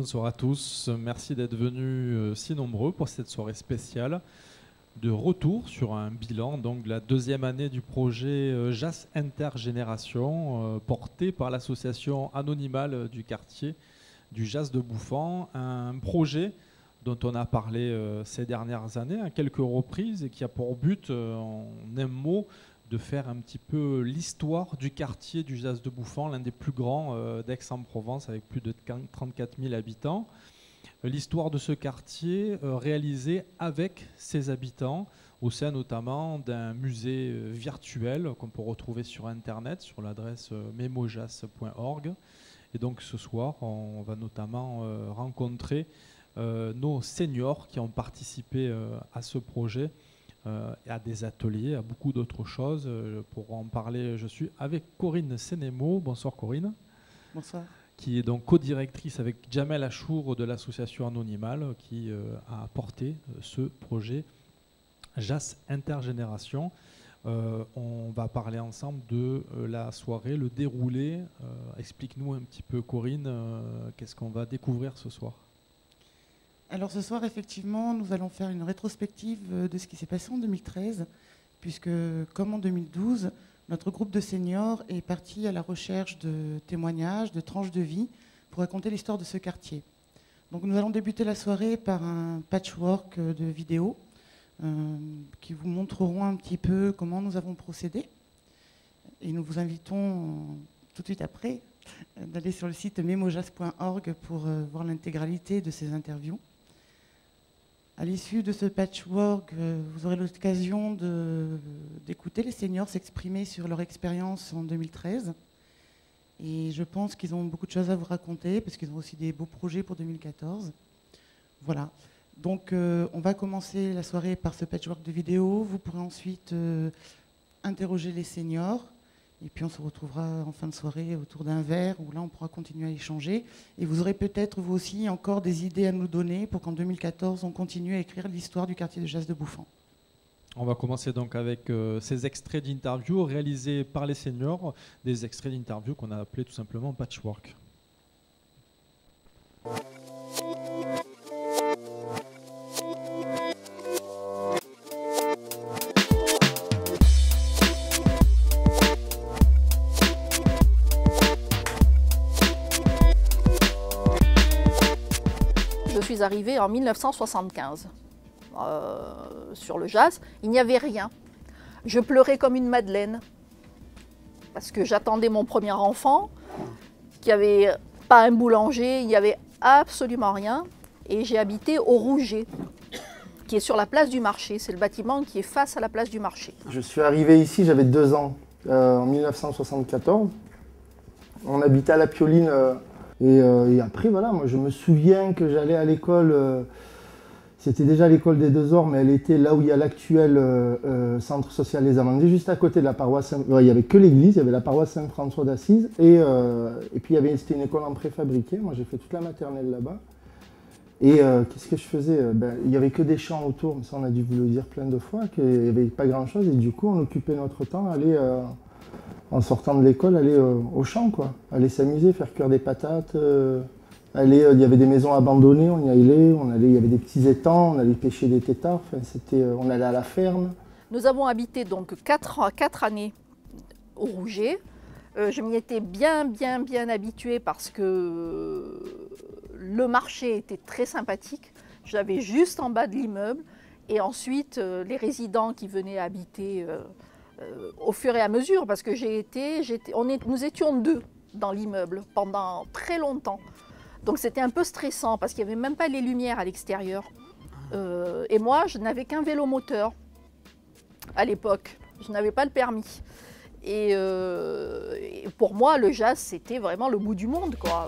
bonsoir à tous. Merci d'être venus si nombreux pour cette soirée spéciale de retour sur un bilan donc, de la deuxième année du projet Jazz Intergénération porté par l'association anonymale du quartier du Jazz de Bouffan. Un projet dont on a parlé ces dernières années à quelques reprises et qui a pour but, en un mot, de faire un petit peu l'histoire du quartier du Jazz de Bouffan, l'un des plus grands d'Aix-en-Provence avec plus de 34 000 habitants. L'histoire de ce quartier réalisée avec ses habitants au sein notamment d'un musée virtuel qu'on peut retrouver sur internet sur l'adresse memojas.org. Et donc ce soir on va notamment rencontrer nos seniors qui ont participé à ce projet, à des ateliers, à beaucoup d'autres choses. Pour en parler, je suis avec Corinne Sénémo. Bonsoir Corinne. Bonsoir. Qui est donc co-directrice avec Jamel Achour de l'association Anonymale qui a porté ce projet Jazz Intergénération. On va parler ensemble de la soirée, le déroulé. Explique-nous un petit peu Corinne, qu'est-ce qu'on va découvrir ce soir? Alors ce soir, effectivement, nous allons faire une rétrospective de ce qui s'est passé en 2013, puisque comme en 2012, notre groupe de seniors est parti à la recherche de témoignages, de tranches de vie, pour raconter l'histoire de ce quartier. Donc nous allons débuter la soirée par un patchwork de vidéos qui vous montreront un petit peu comment nous avons procédé. Et nous vous invitons tout de suite après d'aller sur le site memojas.org pour voir l'intégralité de ces interviews. À l'issue de ce patchwork, vous aurez l'occasion d'écouter les seniors s'exprimer sur leur expérience en 2013. Et je pense qu'ils ont beaucoup de choses à vous raconter, parce qu'ils ont aussi des beaux projets pour 2014. Voilà. Donc, on va commencer la soirée par ce patchwork de vidéos. Vous pourrez ensuite interroger les seniors. Et puis on se retrouvera en fin de soirée autour d'un verre où là on pourra continuer à échanger. Et vous aurez peut-être vous aussi encore des idées à nous donner pour qu'en 2014 on continue à écrire l'histoire du quartier de Jazz de Bouffan. On va commencer donc avec ces extraits d'interviews réalisés par les seniors, des extraits d'interviews qu'on a appelés tout simplement patchwork. Je suis arrivée en 1975 sur le jazz. Il n'y avait rien. Je pleurais comme une madeleine parce que j'attendais mon premier enfant, qu'il n'y avait pas un boulanger, il n'y avait absolument rien. Et j'ai habité au Rouget, qui est sur la place du marché. C'est le bâtiment qui est face à la place du marché. Je suis arrivé ici, j'avais 2 ans, en 1974. On habitait à La Pioline. Et après, voilà, moi je me souviens que j'allais à l'école, c'était déjà l'école des Deux Ors, mais elle était là où il y a l'actuel centre social Les Amandiers, juste à côté de la paroisse. Il n'y avait que l'église, il y avait la paroisse Saint-François d'Assise, et puis c'était une école en préfabriqué. Moi j'ai fait toute la maternelle là-bas. Et qu'est-ce que je faisais? Il n'y avait que des champs autour, mais ça on a dû vous le dire plein de fois, qu'il n'y avait pas grand-chose, et du coup on occupait notre temps à aller. En sortant de l'école, aller au champ, quoi. Aller s'amuser, faire cuire des patates, il y avait des maisons abandonnées, on y allait, il y avait des petits étangs, on allait pêcher des têtards, on allait à la ferme. Nous avons habité donc 4 années au Rouget. Je m'y étais bien habituée parce que le marché était très sympathique. J'avais juste en bas de l'immeuble et ensuite les résidents qui venaient habiter au fur et à mesure, parce que nous étions 2 dans l'immeuble pendant très longtemps. Donc c'était un peu stressant parce qu'il n'y avait même pas les lumières à l'extérieur. Et moi, je n'avais qu'un vélo moteur à l'époque. Je n'avais pas le permis. Et pour moi, le jazz, c'était vraiment le bout du monde, quoi.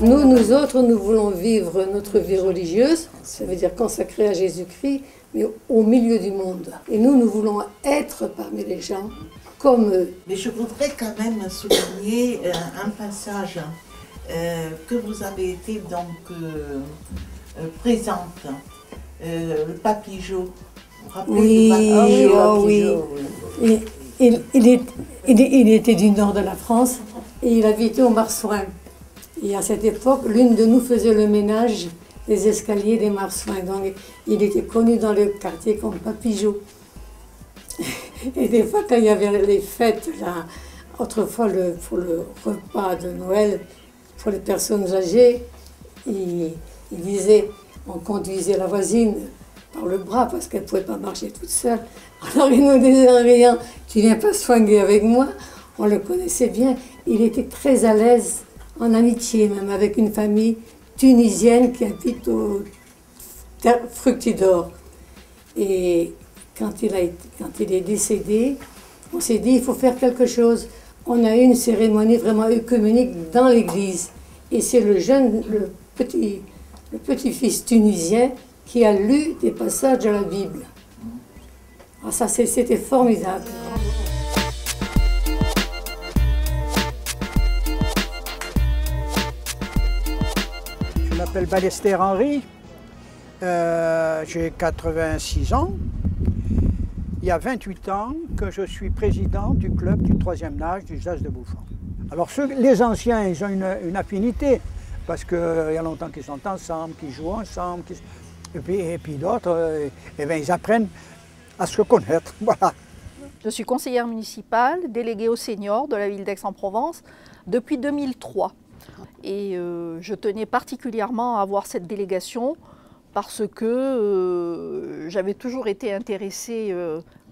Nous autres, nous voulons vivre notre vie religieuse, ça veut dire consacrée à Jésus-Christ, mais au milieu du monde. Et nous voulons être parmi les gens comme eux. Mais je voudrais quand même souligner un passage que vous avez été donc présente, le Papy Jo. Vous vous rappelez Oui, du Baptiste oh oui. oui. Il était du nord de la France et il habitait au Marsouin. Et à cette époque, l'une de nous faisait le ménage des escaliers des Marsouins. Donc il était connu dans le quartier comme Papijot. Et des fois, quand il y avait les fêtes, là, autrefois pour le repas de Noël, pour les personnes âgées, il disait, on conduisait la voisine par le bras parce qu'elle ne pouvait pas marcher toute seule. Alors il nous disait en riant, tu viens pas soigner avec moi. On le connaissait bien. Il était très à l'aise en amitié, même avec une famille tunisienne qui habite au Fructidor. Et quand il est décédé, on s'est dit il faut faire quelque chose. On a eu une cérémonie vraiment œcuménique dans l'église. Et c'est le petit-fils tunisien qui a lu des passages de la Bible. Ah, ça, c'était formidable. Je m'appelle Ballester Henri, j'ai 86 ans. Il y a 28 ans que je suis président du club du 3e âge du Jas de Bouffon. Alors les anciens, ils ont une affinité, parce qu'il y a longtemps qu'ils sont ensemble, qu'ils jouent ensemble, et puis d'autres, ils apprennent à se connaître. Voilà. Je suis conseillère municipale, déléguée aux seniors de la ville d'Aix-en-Provence depuis 2003. Et je tenais particulièrement à avoir cette délégation parce que j'avais toujours été intéressée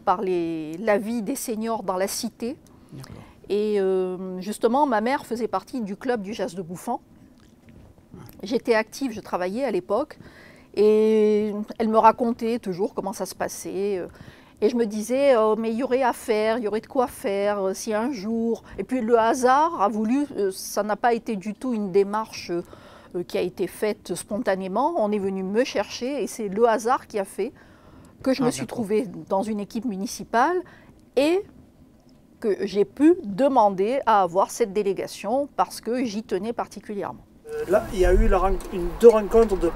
par la vie des seniors dans la cité. Et justement, ma mère faisait partie du club du Jas de Bouffon. J'étais active, je travaillais à l'époque. Et elle me racontait toujours comment ça se passait. Et je me disais, mais il y aurait à faire, il y aurait de quoi faire si un jour... Et puis le hasard a voulu, ça n'a pas été du tout une démarche qui a été faite spontanément. On est venu me chercher et c'est le hasard qui a fait que je me suis trouvée dans une équipe municipale et que j'ai pu demander à avoir cette délégation parce que j'y tenais particulièrement. Là, il y a eu deux rencontres de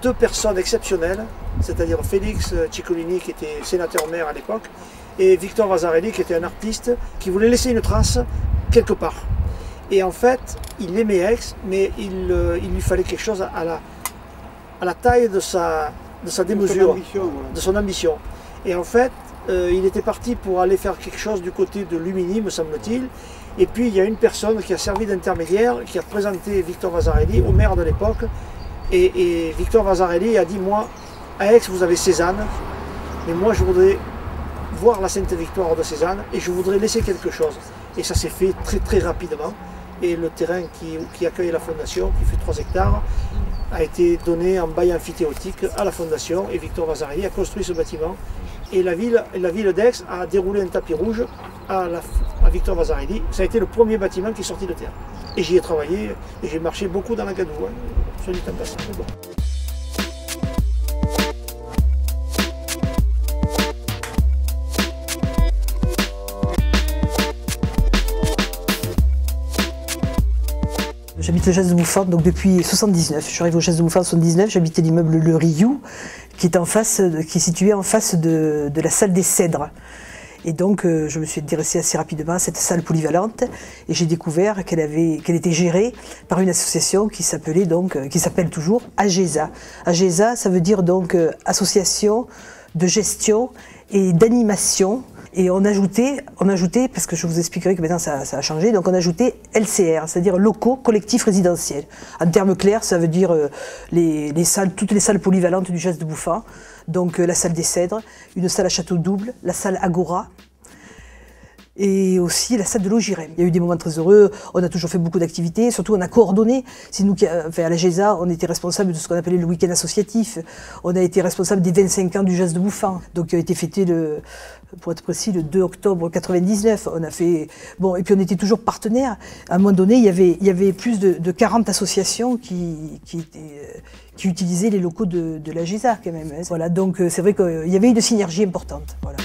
deux personnes exceptionnelles, c'est-à-dire Félix Ciccolini, qui était sénateur-maire à l'époque, et Victor Vasarely, qui était un artiste, qui voulait laisser une trace quelque part. Et en fait, il aimait Aix, mais il lui fallait quelque chose à la taille de sa démesure, de son ambition. Et en fait, il était parti pour aller faire quelque chose du côté de Lumini, me semble-t-il. Et puis il y a une personne qui a servi d'intermédiaire, qui a présenté Victor Vasarely au maire de l'époque. Et Victor Vasarely a dit, moi, à Aix, vous avez Cézanne, mais moi je voudrais voir la Sainte Victoire de Cézanne et je voudrais laisser quelque chose. Et ça s'est fait très très rapidement. Et le terrain qui accueille la fondation, qui fait 3 hectares, a été donné en bail amphithéotique à la fondation. Et Victor Vasarely a construit ce bâtiment. Et la ville d'Aix a déroulé un tapis rouge à Victor Vasarely. Ça a été le premier bâtiment qui est sorti de terre. Et j'y ai travaillé et j'ai marché beaucoup dans la gadoue, soit dit en passant. Bon. J'habite le Jas de Bouffon donc depuis 79. Je suis arrivée au Jas de Bouffon en 79. J'habitais l'immeuble Le Riou, qui est situé en face de la salle des Cèdres. Et donc je me suis intéressée assez rapidement à cette salle polyvalente et j'ai découvert qu'elle était gérée par une association qui s'appelle toujours AGESA. AGESA, ça veut dire donc association de gestion et d'animation. Et on ajoutait, parce que je vous expliquerai que maintenant ça a changé, donc on ajoutait LCR, c'est-à-dire locaux collectifs résidentiels. En termes clairs, ça veut dire toutes les salles polyvalentes du Jas de Bouffon, donc la salle des Cèdres, une salle à château double, la salle Agora, et aussi la salle de l'Ogirem. Il y a eu des moments très heureux, on a toujours fait beaucoup d'activités, surtout on a coordonné. C'est nous à la GESA, on était responsable de ce qu'on appelait le week-end associatif. On a été responsable des 25 ans du Jas de Bouffon, donc qui a été fêté pour être précis, le 2 octobre 99. On a fait, bon, et puis on était toujours partenaires. À un moment donné, il y avait plus de 40 associations qui utilisaient les locaux de la GESA quand même. Voilà, donc c'est vrai qu'il y avait une synergie importante. Voilà.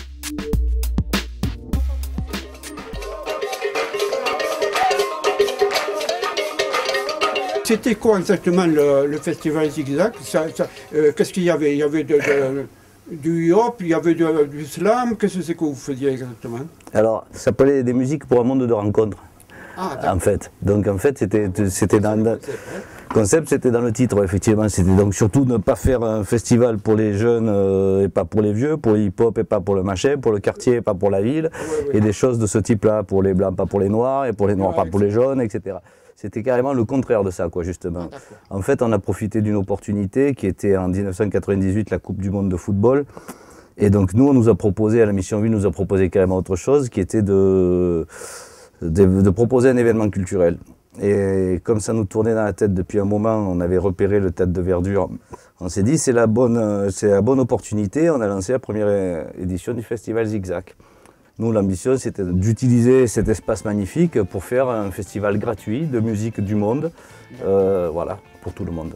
C'était quoi exactement le festival Zigzag? Qu'est-ce qu'il y avait? Il y avait Du hip-hop, il y avait du slam, qu'est-ce que c'est que vous faisiez exactement? Alors, ça s'appelait des musiques pour un monde de rencontres, Ah, en fait. Donc, en fait, c'était dans le concept, c'était dans le titre, effectivement. C'était donc surtout ne pas faire un festival pour les jeunes et pas pour les vieux, pour le hip-hop et pas pour le machin, pour le quartier et pas pour la ville, et des choses de ce type-là, pour les blancs, pas pour les noirs, et pour les noirs, pas pour les jaunes, etc. C'était carrément le contraire de ça, quoi, justement. En fait, on a profité d'une opportunité qui était en 1998 la Coupe du Monde de football. Et donc, nous, on nous a proposé, à la Mission Ville, nous a proposé carrément autre chose, qui était de proposer un événement culturel. Et comme ça nous tournait dans la tête depuis un moment, on avait repéré le Tête de Verdure. On s'est dit, c'est la bonne opportunité. On a lancé la première édition du Festival Zigzag. Nous, l'ambition, c'était d'utiliser cet espace magnifique pour faire un festival gratuit de musique du monde, voilà, pour tout le monde.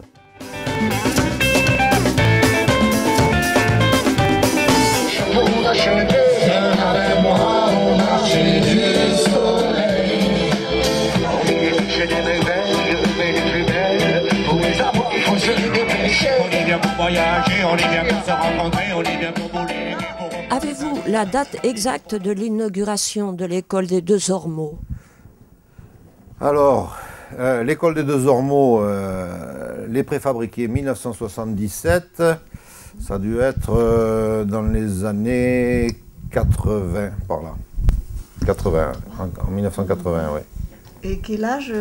Avez-vous la date exacte de l'inauguration de l'école des Deux Ormeaux? Alors, l'école des Deux Ormeaux, les préfabriqués 1977, ça a dû être dans les années 80, par là. 80, en 1980, oui. Et quel âge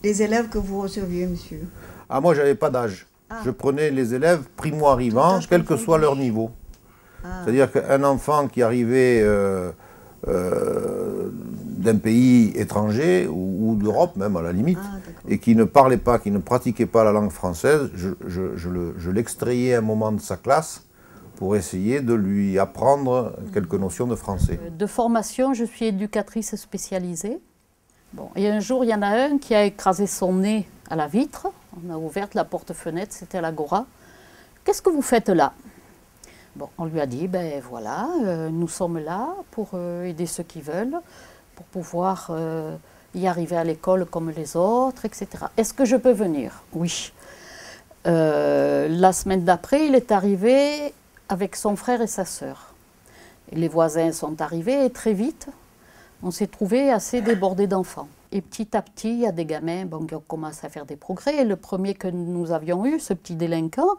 les élèves que vous receviez, monsieur? Ah, moi, j'avais pas d'âge. Ah. Je prenais les élèves primo-arrivants, quel que soit leur niveau. Ah. C'est-à-dire qu'un enfant qui arrivait d'un pays étranger, ou d'Europe même à la limite, et qui ne parlait pas, qui ne pratiquait pas la langue française, je l'extrayais un moment de sa classe pour essayer de lui apprendre quelques notions de français. De formation, je suis éducatrice spécialisée. Bon, et un jour, il y en a un qui a écrasé son nez à la vitre. On a ouvert la porte-fenêtre, c'était à l'Agora. Qu'est-ce que vous faites là? Bon, on lui a dit, ben voilà, nous sommes là pour aider ceux qui veulent, pour pouvoir y arriver à l'école comme les autres, etc. Est-ce que je peux venir? Oui. La semaine d'après, il est arrivé avec son frère et sa sœur. Et les voisins sont arrivés et très vite, on s'est trouvé assez débordé d'enfants. Et petit à petit, il y a des gamins qui ont commencé à faire des progrès. Et le premier que nous avions eu, ce petit délinquant,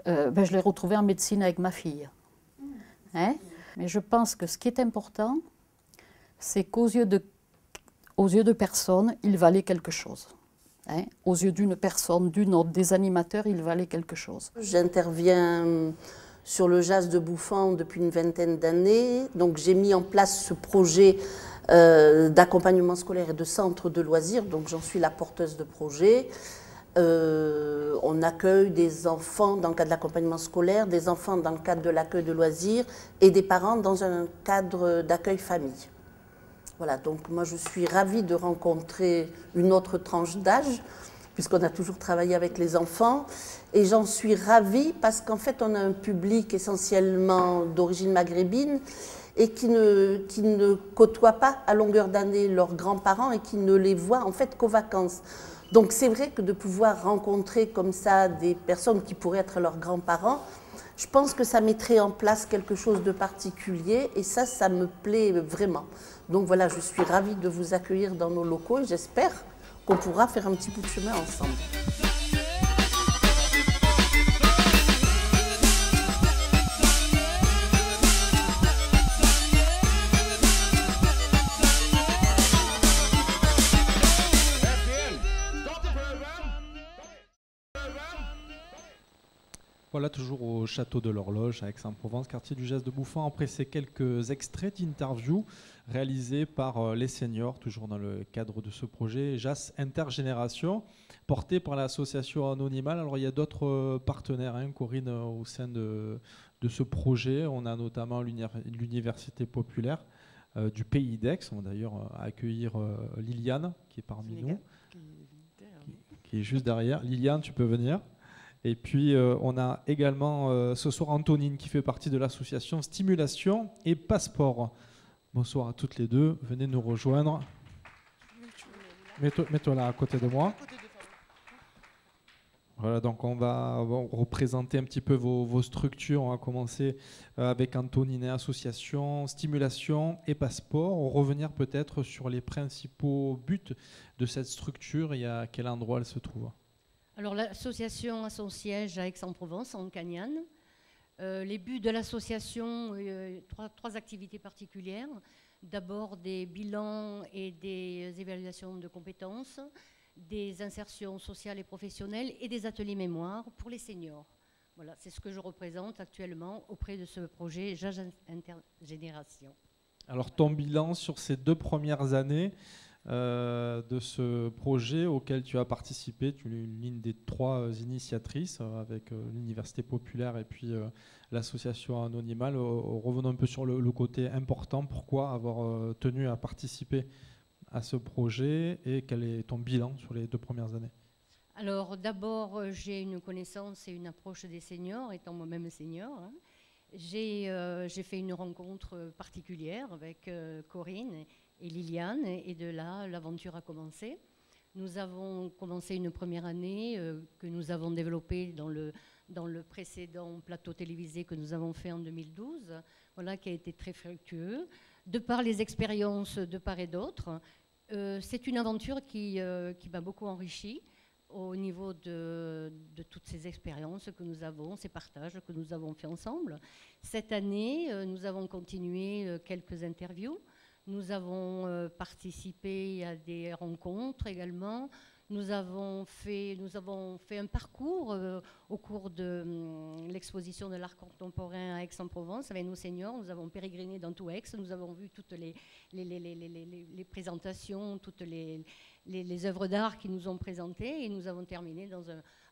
je l'ai retrouvé en médecine avec ma fille. Hein? Mais je pense que ce qui est important, c'est qu'aux yeux de personnes, il valait quelque chose. Hein? Aux yeux d'une personne, d'une autre, des animateurs, il valait quelque chose. J'interviens sur le jazz de Bouffan depuis une vingtaine d'années. Donc j'ai mis en place ce projet d'accompagnement scolaire et de centre de loisirs. Donc j'en suis la porteuse de projet. On accueille des enfants dans le cadre de l'accompagnement scolaire, des enfants dans le cadre de l'accueil de loisirs et des parents dans un cadre d'accueil famille. Voilà, donc moi je suis ravie de rencontrer une autre tranche d'âge, puisqu'on a toujours travaillé avec les enfants. Et j'en suis ravie parce qu'en fait, on a un public essentiellement d'origine maghrébine et qui ne côtoie pas à longueur d'année leurs grands-parents et qui ne les voit en fait qu'aux vacances. Donc c'est vrai que de pouvoir rencontrer comme ça des personnes qui pourraient être leurs grands-parents, je pense que ça mettrait en place quelque chose de particulier et ça me plaît vraiment. Donc voilà, je suis ravie de vous accueillir dans nos locaux et j'espère qu'on pourra faire un petit bout de chemin ensemble. Voilà, toujours au château de l'Horloge à Aix-en-Provence, quartier du Geste de Bouffan. Après ces quelques extraits d'interviews réalisés par les seniors, toujours dans le cadre de ce projet JAS Intergénération, porté par l'association Anonymal. Alors il y a d'autres partenaires, hein, Corinne, au sein de ce projet. On a notamment l'Université populaire du Pays d'Aix. On va d'ailleurs accueillir Liliane, qui est parmi nous, qui est juste derrière. Liliane, tu peux venir. Et puis, on a également ce soir Antonine qui fait partie de l'association Stimulation et Passeport. Bonsoir à toutes les deux. Venez nous rejoindre. Mets-toi là à côté de moi. Voilà, donc on va représenter un petit peu vos structures. On va commencer avec Antonine, association, stimulation et passeport. On va revenir peut-être sur les principaux buts de cette structure et à quel endroit elle se trouve. Alors l'association a son siège à Aix-en-Provence, en Cagnane. Les buts de l'association, trois activités particulières. D'abord des bilans et des évaluations de compétences, des insertions sociales et professionnelles et des ateliers mémoire pour les seniors. Voilà, c'est ce que je représente actuellement auprès de ce projet JAS Intergénération. Alors ton bilan sur ces 2 premières années de ce projet auquel tu as participé, tu es l'une des 3 initiatrices avec l'Université populaire et puis l'association Anonymal. Revenons un peu sur le côté important. Pourquoi avoir tenu à participer à ce projet et quel est ton bilan sur les 2 premières années? Alors d'abord, j'ai une connaissance et une approche des seniors, étant moi-même senior. Hein. J'ai fait une rencontre particulière avec Corinne et Liliane, et de là, l'aventure a commencé. Nous avons commencé une première année que nous avons développée dans le précédent plateau télévisé que nous avons fait en 2012, voilà, qui a été très fructueux. De par les expériences de part et d'autre, c'est une aventure qui m'a beaucoup enrichie au niveau de toutes ces expériences que nous avons, ces partages que nous avons fait ensemble. Cette année, nous avons continué quelques interviews. Nous avons participé à des rencontres également. Nous avons fait un parcours au cours de l'exposition de l'art contemporain à Aix-en-Provence avec nos seniors. Nous avons pérégriné dans tout Aix. Nous avons vu toutes les présentations, toutes les œuvres d'art qui nous ont présentées. Et nous avons terminé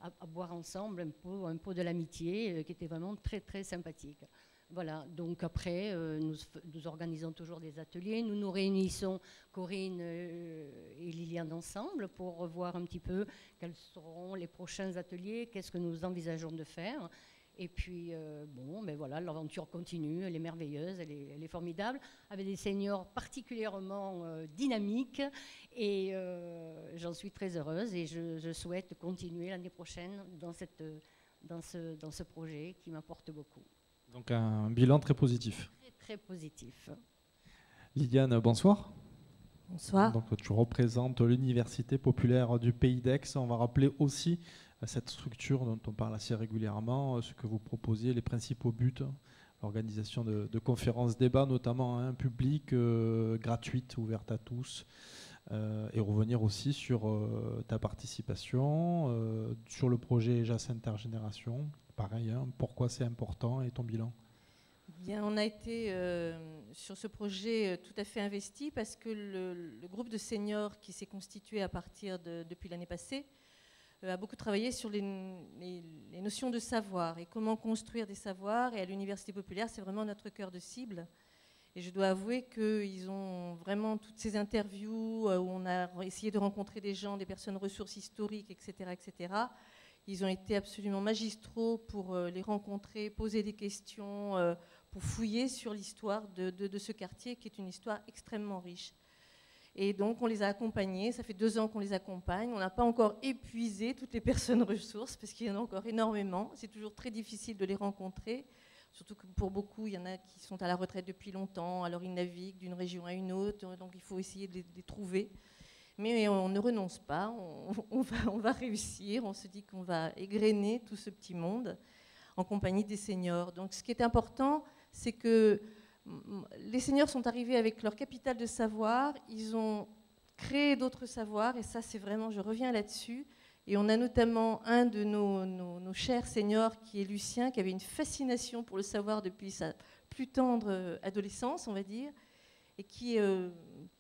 à boire ensemble un pot de l'amitié qui était vraiment très, très sympathique. Voilà, donc après, nous organisons toujours des ateliers. Nous nous réunissons, Corinne et Liliane, ensemble pour revoir un petit peu quels seront les prochains ateliers, qu'est-ce que nous envisageons de faire. Et puis, ben voilà, l'aventure continue, elle est merveilleuse, elle est formidable, avec des seniors particulièrement dynamiques. Et j'en suis très heureuse et je souhaite continuer l'année prochaine dans ce projet qui m'apporte beaucoup. Donc un bilan très positif. Très, très positif. Liliane, bonsoir. Bonsoir. Donc tu représentes l'Université populaire du Pays d'Aix. On va rappeler aussi cette structure dont on parle assez régulièrement, ce que vous proposez, les principaux buts, l'organisation de conférences, débats, notamment publiques, gratuites, ouvertes à tous, et revenir aussi sur ta participation, sur le projet JAS Intergénération. Pareil, hein, pourquoi c'est important et ton bilan? Bien, on a été sur ce projet tout à fait investi parce que le groupe de seniors qui s'est constitué à partir depuis l'année passée a beaucoup travaillé sur les notions de savoir et comment construire des savoirs. Et à l'Université populaire, c'est vraiment notre cœur de cible. Et je dois avouer qu'ils ont vraiment toutes ces interviews où on a essayé de rencontrer des gens, des personnes ressources historiques, etc., etc. Ils ont été absolument magistraux pour les rencontrer, poser des questions, pour fouiller sur l'histoire de ce quartier qui est une histoire extrêmement riche. Et donc on les a accompagnés, ça fait 2 ans qu'on les accompagne. On n'a pas encore épuisé toutes les personnes ressources parce qu'il y en a encore énormément. C'est toujours très difficile de les rencontrer, surtout que pour beaucoup, il y en a qui sont à la retraite depuis longtemps, alors ils naviguent d'une région à une autre, donc il faut essayer de les trouver. Mais on ne renonce pas, on va réussir, on se dit qu'on va égrener tout ce petit monde en compagnie des seniors. Donc ce qui est important, c'est que les seniors sont arrivés avec leur capital de savoir, ils ont créé d'autres savoirs, et ça c'est vraiment, je reviens là-dessus. Et on a notamment un de nos chers seniors qui est Lucien, qui avait une fascination pour le savoir depuis sa plus tendre adolescence, on va dire, et qui,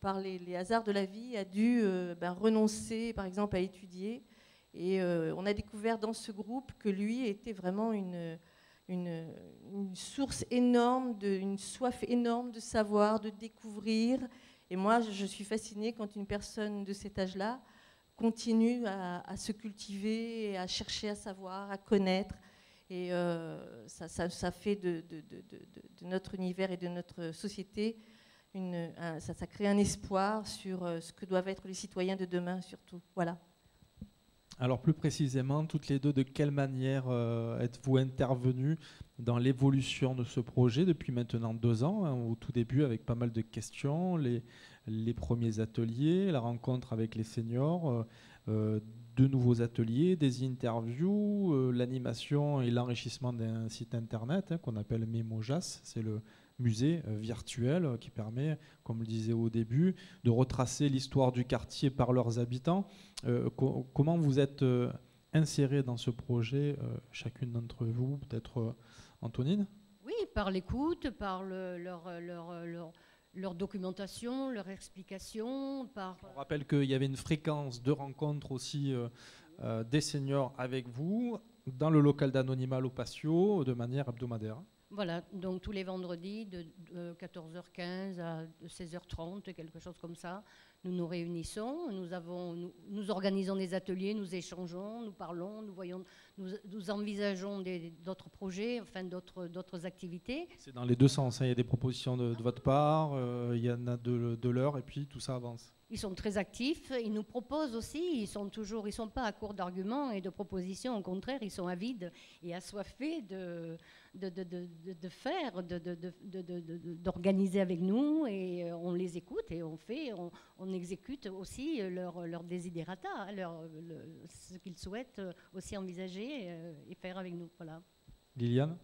par les hasards de la vie, a dû renoncer, par exemple, à étudier. Et on a découvert dans ce groupe que lui était vraiment une source énorme, une soif énorme de savoir, de découvrir. Et moi, je suis fascinée quand une personne de cet âge-là continue à se cultiver, à chercher à savoir, à connaître. Et ça fait de notre univers et de notre société, ça crée un espoir sur ce que doivent être les citoyens de demain, surtout. Voilà. Alors plus précisément, toutes les deux, de quelle manière êtes-vous intervenus dans l'évolution de ce projet depuis maintenant 2 ans, hein, au tout début avec pas mal de questions, les premiers ateliers, la rencontre avec les seniors, de nouveaux ateliers, des interviews, l'animation et l'enrichissement d'un site internet qu'on appelle Memojas, c'est le musée virtuel qui permet, comme le disait au début, de retracer l'histoire du quartier par leurs habitants. Comment vous êtes insérés dans ce projet, chacune d'entre vous, peut-être Antonine? Oui, par l'écoute, par leur documentation, leur explication. On rappelle qu'il y avait une fréquence de rencontres aussi des seniors avec vous dans le local d'Anonymat au Patio de manière hebdomadaire. Voilà, donc tous les vendredis de 14h15 à 16h30, quelque chose comme ça, nous nous réunissons, nous organisons des ateliers, nous échangeons, nous parlons, nous envisageons d'autres projets, enfin d'autres activités. C'est dans les deux sens, hein. Il y a des propositions de votre part, il y en a de leur, et puis tout ça avance. Ils sont très actifs, ils nous proposent aussi, ils sont pas à court d'arguments et de propositions, au contraire, ils sont avides et assoiffés de faire, d'organiser avec nous, et on les écoute et on exécute aussi leur desiderata, ce qu'ils souhaitent aussi envisager et faire avec nous. Voilà. Liliane?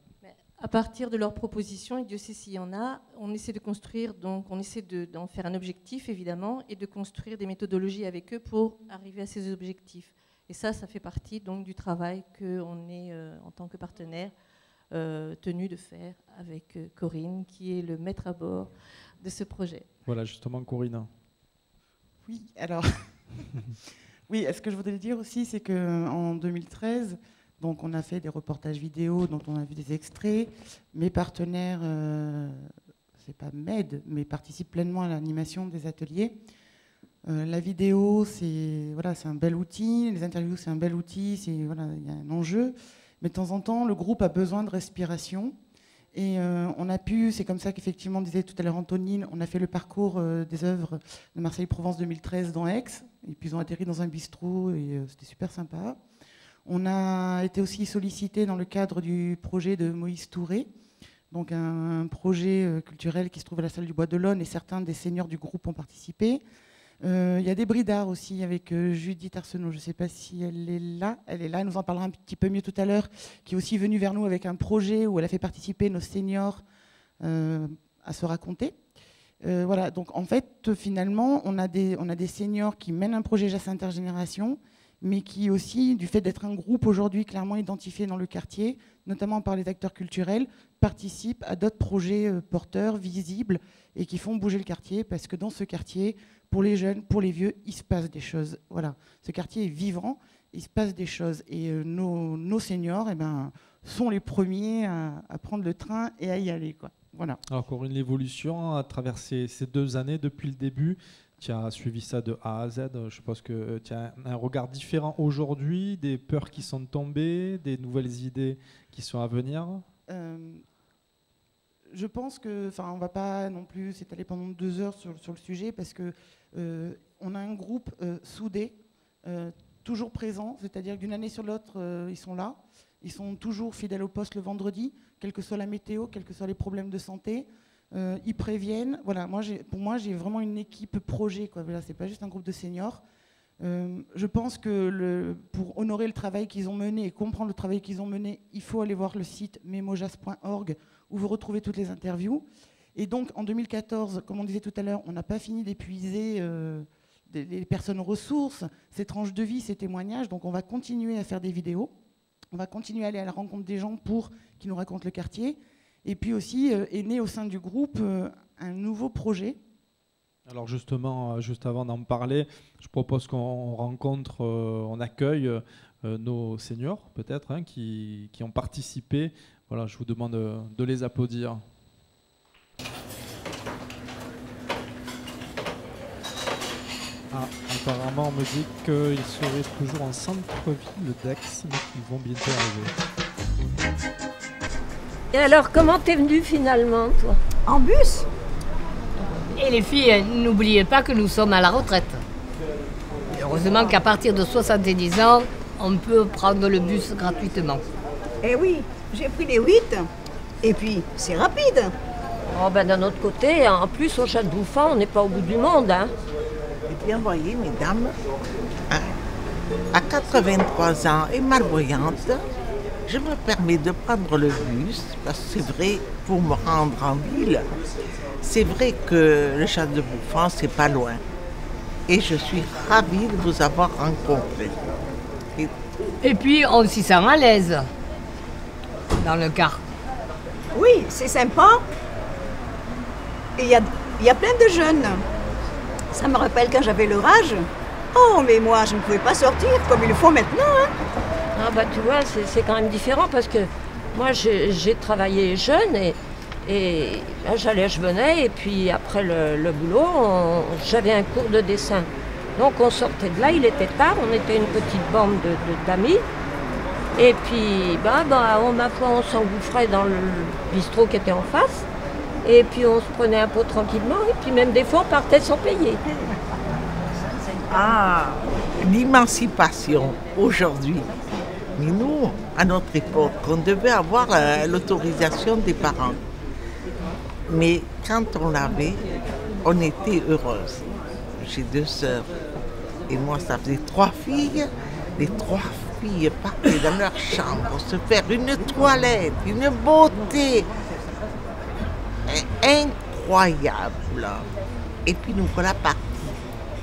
À partir de leurs propositions, et Dieu sait s'il y en a, on essaie de construire, donc on essaie d'en faire un objectif évidemment, et de construire des méthodologies avec eux pour arriver à ces objectifs. Et ça fait partie donc du travail qu'on est en tant que partenaire tenu de faire avec Corinne, qui est le maître à bord de ce projet. Voilà, justement, Corinne. Oui, alors, oui, ce que je voudrais dire aussi, c'est qu'en 2013, donc on a fait des reportages vidéo dont on a vu des extraits. Mes partenaires, c'est pas m'aident, mais participent pleinement à l'animation des ateliers. La vidéo, c'est un bel outil. Les interviews, c'est un bel outil. Il y a un enjeu. Mais de temps en temps, le groupe a besoin de respiration. Et on a pu, c'est comme ça qu'effectivement, disait tout à l'heure Antonine, on a fait le parcours des œuvres de Marseille-Provence 2013 dans Aix. Et puis ils ont atterri dans un bistrot et c'était super sympa. On a été aussi sollicité dans le cadre du projet de Moïse Touré, donc un projet culturel qui se trouve à la salle du Bois de l'Aune, et certains des seniors du groupe ont participé. Il y a des bridards aussi avec Judith Arsenault, je ne sais pas si elle est là, elle nous en parlera un petit peu mieux tout à l'heure, qui est aussi venue vers nous avec un projet où elle a fait participer nos seniors à se raconter. Voilà, donc en fait, finalement, on a des seniors qui mènent un projet JAS Intergénération, mais qui aussi, du fait d'être un groupe aujourd'hui clairement identifié dans le quartier, notamment par les acteurs culturels, participent à d'autres projets porteurs, visibles, et qui font bouger le quartier, parce que dans ce quartier, pour les jeunes, pour les vieux, il se passe des choses. Voilà, ce quartier est vivant, il se passe des choses, et nos seniors sont les premiers à prendre le train et à y aller, quoi. Voilà. Alors Corinne, l'évolution à travers ces 2 années depuis le début, tu as suivi ça de A à Z. Je pense que tu as un regard différent aujourd'hui, des peurs qui sont tombées, des nouvelles idées qui sont à venir. Je pense que, on ne va pas non plus s'étaler pendant 2 heures sur le sujet, parce que on a un groupe soudé, toujours présent, c'est-à-dire que d'une année sur l'autre, ils sont là, ils sont toujours fidèles au poste le vendredi, quelle que soit la météo, quels que soient les problèmes de santé. Ils préviennent. Voilà, pour moi, j'ai vraiment une équipe projet, quoi. Voilà, c'est pas juste un groupe de seniors. Je pense que pour honorer le travail qu'ils ont mené et comprendre le travail qu'ils ont mené, il faut aller voir le site memojas.org où vous retrouvez toutes les interviews. Et donc, en 2014, comme on disait tout à l'heure, on n'a pas fini d'épuiser les personnes ressources, ces tranches de vie, ces témoignages. Donc, on va continuer à faire des vidéos. On va continuer à aller à la rencontre des gens pour qu'ils nous racontent le quartier. Et puis aussi, est né au sein du groupe un nouveau projet. Alors justement, juste avant d'en parler, je propose qu'on rencontre, on accueille nos seniors, peut-être, hein, qui ont participé. Voilà, je vous demande de les applaudir. Ah, apparemment, on me dit qu'ils seraient toujours en centre-ville d'Aix, mais qu'ils vont bientôt arriver. Et alors, comment t'es venue finalement, toi? En bus. Et les filles, n'oubliez pas que nous sommes à la retraite. Heureusement qu'à partir de 70 ans, on peut prendre le bus gratuitement. Eh oui, j'ai pris les 8 et puis c'est rapide. Oh ben d'un autre côté, en plus au Chat de Bouffant, on n'est pas au bout du monde. Hein. Eh bien, voyez, mesdames, à 83 ans et malvoyante, je me permets de prendre le bus parce que c'est vrai, pour me rendre en ville, c'est vrai que le Chat de Bouffant, c'est pas loin. Et je suis ravie de vous avoir rencontré. Et puis, on s'y sent à l'aise dans le car. Oui, c'est sympa. Et il y a plein de jeunes. Ça me rappelle quand j'avais leur âge. Oh, mais moi, je ne pouvais pas sortir comme ils le font maintenant. Hein. Ah bah tu vois, c'est quand même différent parce que moi j'ai travaillé jeune et j'allais, je venais et puis après le boulot, j'avais un cours de dessin. Donc on sortait de là, il était tard, on était une petite bande d'amis. Et puis on s'engouffrait dans le bistrot qui était en face. Et puis on se prenait un pot tranquillement et puis même des fois on partait sans payer. Ah, l'émancipation aujourd'hui. Mais nous, à notre époque, on devait avoir l'autorisation des parents. Mais quand on l'avait, on était heureuse. J'ai 2 sœurs. Et moi, ça faisait 3 filles. Les 3 filles partaient dans leur chambre se faire une toilette, une beauté incroyable. Et puis nous voilà partis,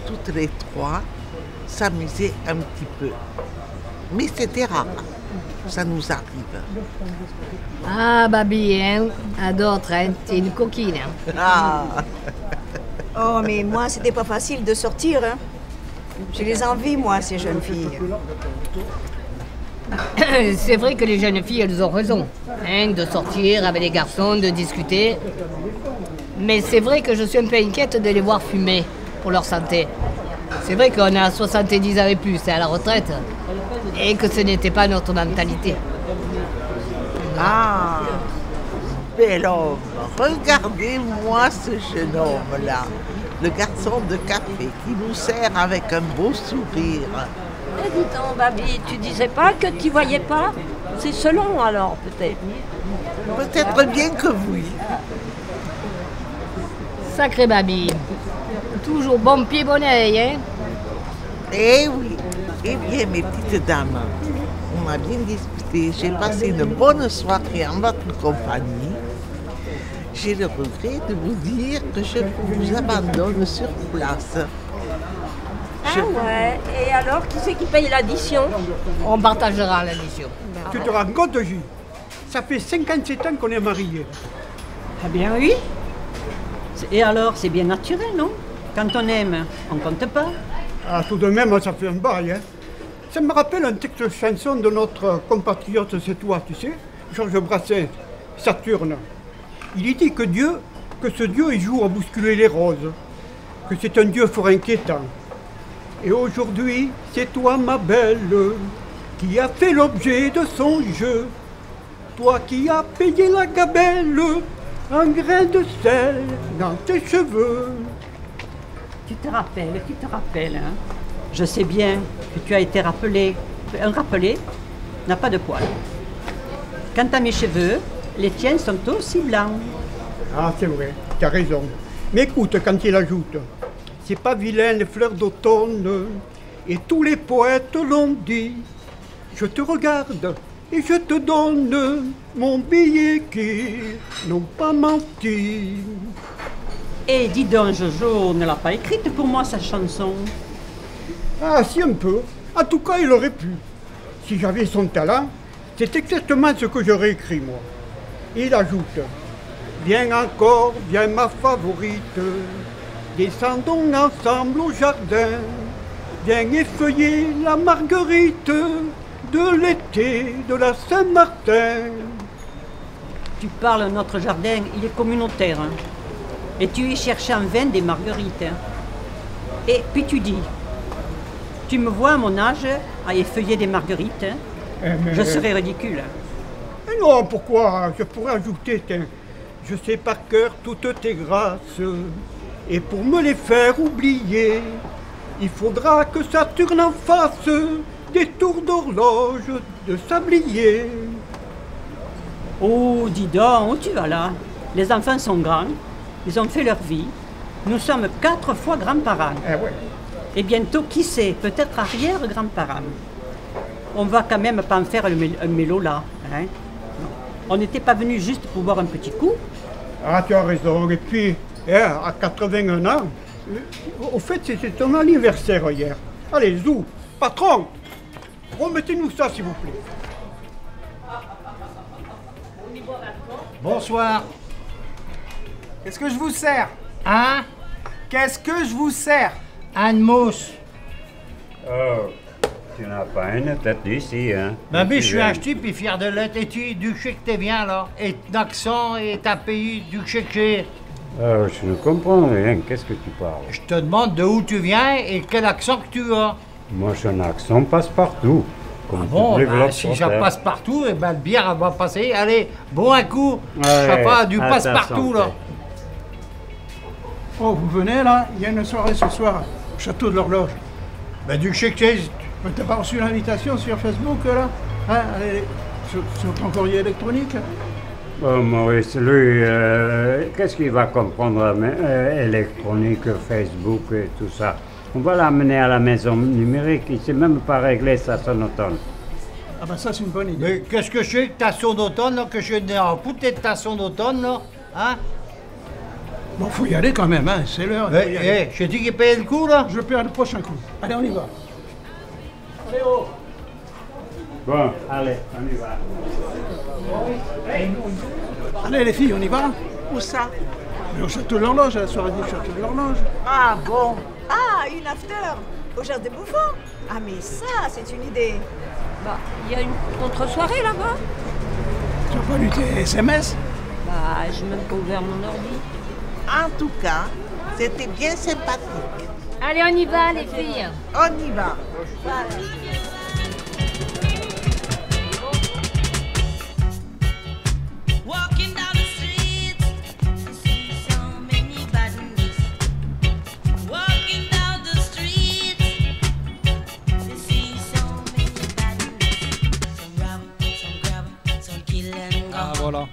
toutes les 3, s'amuser un petit peu. Mais c'était rare, ça nous arrive. Ah, Babi, hein, à d'autres, hein, t'es une coquine. Hein. Ah. Oh, mais moi, c'était pas facile de sortir. Hein. Je les envie, moi, ces jeunes filles. C'est vrai que les jeunes filles, elles ont raison, hein, de sortir avec les garçons, de discuter. Mais c'est vrai que je suis un peu inquiète de les voir fumer pour leur santé. C'est vrai qu'on a 70 ans et plus, c'est à la retraite, et que ce n'était pas notre mentalité. Ah, bel homme, regardez-moi ce jeune homme-là, le garçon de café qui nous sert avec un beau sourire. Eh, dis donc, Babi, tu disais pas que tu voyais pas? C'est selon alors, peut-être. Peut-être bien que oui. Sacré Babi, toujours bon pied, bon oeil, hein? Eh oui. Eh bien, mes petites dames, on a bien discuté. J'ai passé une bonne soirée en votre compagnie. J'ai le regret de vous dire que je vous abandonne sur place. Ah ouais, et alors, qui c'est qui paye l'addition? On partagera l'addition. Tu te rends compte, Gilles? Ça fait 57 ans qu'on est mariés. Ah bien oui. Et alors, c'est bien naturel, non? Quand on aime, on compte pas. Ah, tout de même, ça fait un bail, hein. Ça me rappelle un texte de chanson de notre compatriote, c'est toi, tu sais, Georges Brassens, Saturne. Il dit que ce Dieu, il joue à bousculer les roses, que c'est un Dieu fort inquiétant. Et aujourd'hui, c'est toi, ma belle, qui a fait l'objet de son jeu. Toi qui as payé la gabelle, un grain de sel dans tes cheveux. Tu te rappelles, hein? Je sais bien que tu as été rappelé. Un rappelé n'a pas de poils. Quant à mes cheveux, les tiens sont aussi blancs. Ah, c'est vrai, tu as raison. Mais écoute, quand il ajoute, c'est pas vilain les fleurs d'automne, et tous les poètes l'ont dit. Je te regarde et je te donne mon billet qui n'ont pas menti. Et dis donc, Jojo ne l'a pas écrite pour moi, sa chanson? Ah, si, un peu. En tout cas, il aurait pu. Si j'avais son talent, c'est exactement ce que j'aurais écrit, moi. Et il ajoute, viens encore, viens ma favorite, descendons ensemble au jardin, viens effeuiller la marguerite de l'été de la Saint-Martin. Tu parles de notre jardin, il est communautaire. Hein. Et tu y cherches en vain des marguerites. Hein. Et puis tu dis, tu me vois à mon âge à effeuiller des marguerites. Hein. Je serais ridicule. Mais non, pourquoi? Je pourrais ajouter, tiens, je sais par cœur toutes tes grâces. Et pour me les faire oublier, il faudra que Saturne en face des tours d'horloge, de sablier. Oh, dis donc, où tu vas là? Les enfants sont grands, ils ont fait leur vie. Nous sommes 4 fois grands-parents. Et bientôt, qui sait, peut-être arrière-grands-parents. On va quand même pas en faire un mélo là. Hein? On n'était pas venu juste pour boire un petit coup. Ah, tu as raison. Et puis, à 81 ans, au fait, c'était ton anniversaire hier. Allez, Zou, patron, remettez-nous ça, s'il vous plaît. Bonsoir. Qu'est-ce que je vous sers? Hein? Qu'est-ce que je vous sers? Un mousse. Oh, tu n'as pas une tête d'ici, hein? Ben oui, je suis un ch'ti puis fier de l'être. Et tu, du que t'es bien, là? Et ton accent et ta pays, du que j'ai. Je ne comprends rien. Qu'est-ce que tu parles? Je te demande de où tu viens et quel accent que tu as. Moi, j'ai un accent passe-partout. Ah bon, si ça passe partout, et ben le bière elle va passer. Allez, bon un coup. Ouais, ça pas du passe-partout, là. Oh, vous venez là? Il y a une soirée ce soir au château de l'horloge. Ben du chèque. T'as pas reçu l'invitation sur Facebook là? Hein, allez, sur ton courrier électronique? Oh, Maurice, lui, qu'est-ce qu'il va comprendre électronique, Facebook et tout ça? On va l'amener à la maison numérique, il ne sait même pas régler sa sonotone. Ah ben ça c'est une bonne idée. Mais qu'est-ce que je sais que ta sonotone, là, que je suis en pouté de ta sonotone, là? Hein? Bon, faut y aller quand même, hein, c'est l'heure. Je t'ai dit qu'il payait le coup, là? Je paye le prochain coup. Allez, on y va. Allez, oh! Bon, allez, on y va. Allez les filles, on y va? Où ça? Mais au château de l'horloge, à la soirée du château de l'horloge. Ah bon? Ah, une after au Jazz de Bouffon? Ah mais ça, c'est une idée. Bah, il y a une contre-soirée là-bas. Tu n'as pas lu tes SMS? Bah, j'ai même pas ouvert mon ordi. En tout cas, c'était bien sympathique. Allez, on y va, les filles. On y va. Ah voilà.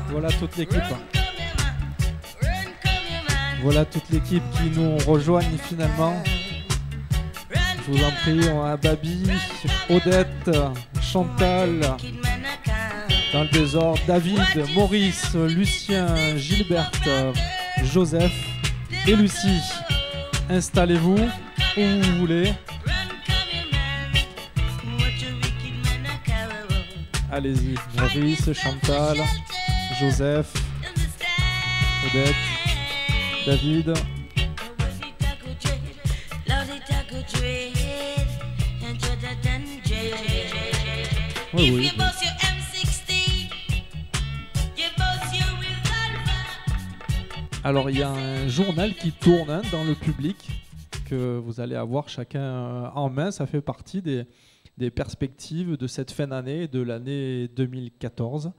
Voilà toute l'équipe. Voilà toute l'équipe qui nous rejoignent finalement. Je vous en prie, on a Babi, Odette, Chantal, dans le désordre, David, Maurice, Lucien, Gilberte, Joseph et Lucie. Installez-vous où vous voulez. Allez-y, Maurice, Chantal, Joseph, Odette, David. Oui, oui. Alors, il y a un journal qui tourne dans le public que vous allez avoir chacun en main. Ça fait partie des perspectives de cette fin d'année, de l'année 2014.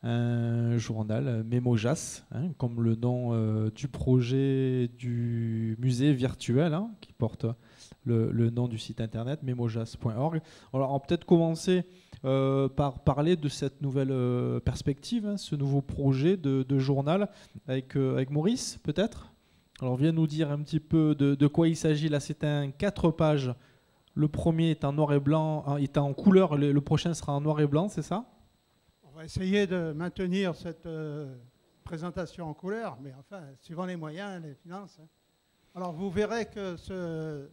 Un journal Mémojas, hein, comme le nom du projet du musée virtuel, hein, qui porte le nom du site internet memojas.org. Alors, on va peut-être commencer par parler de cette nouvelle perspective, hein, ce nouveau projet de journal avec Maurice, peut-être. Alors, viens nous dire un petit peu de quoi il s'agit. Là, c'est un 4 pages. Le premier est en noir et blanc, est en couleur, le prochain sera en noir et blanc, c'est ça? On va essayer de maintenir cette présentation en couleur, mais enfin, suivant les moyens, les finances. Hein. Alors, vous verrez que ce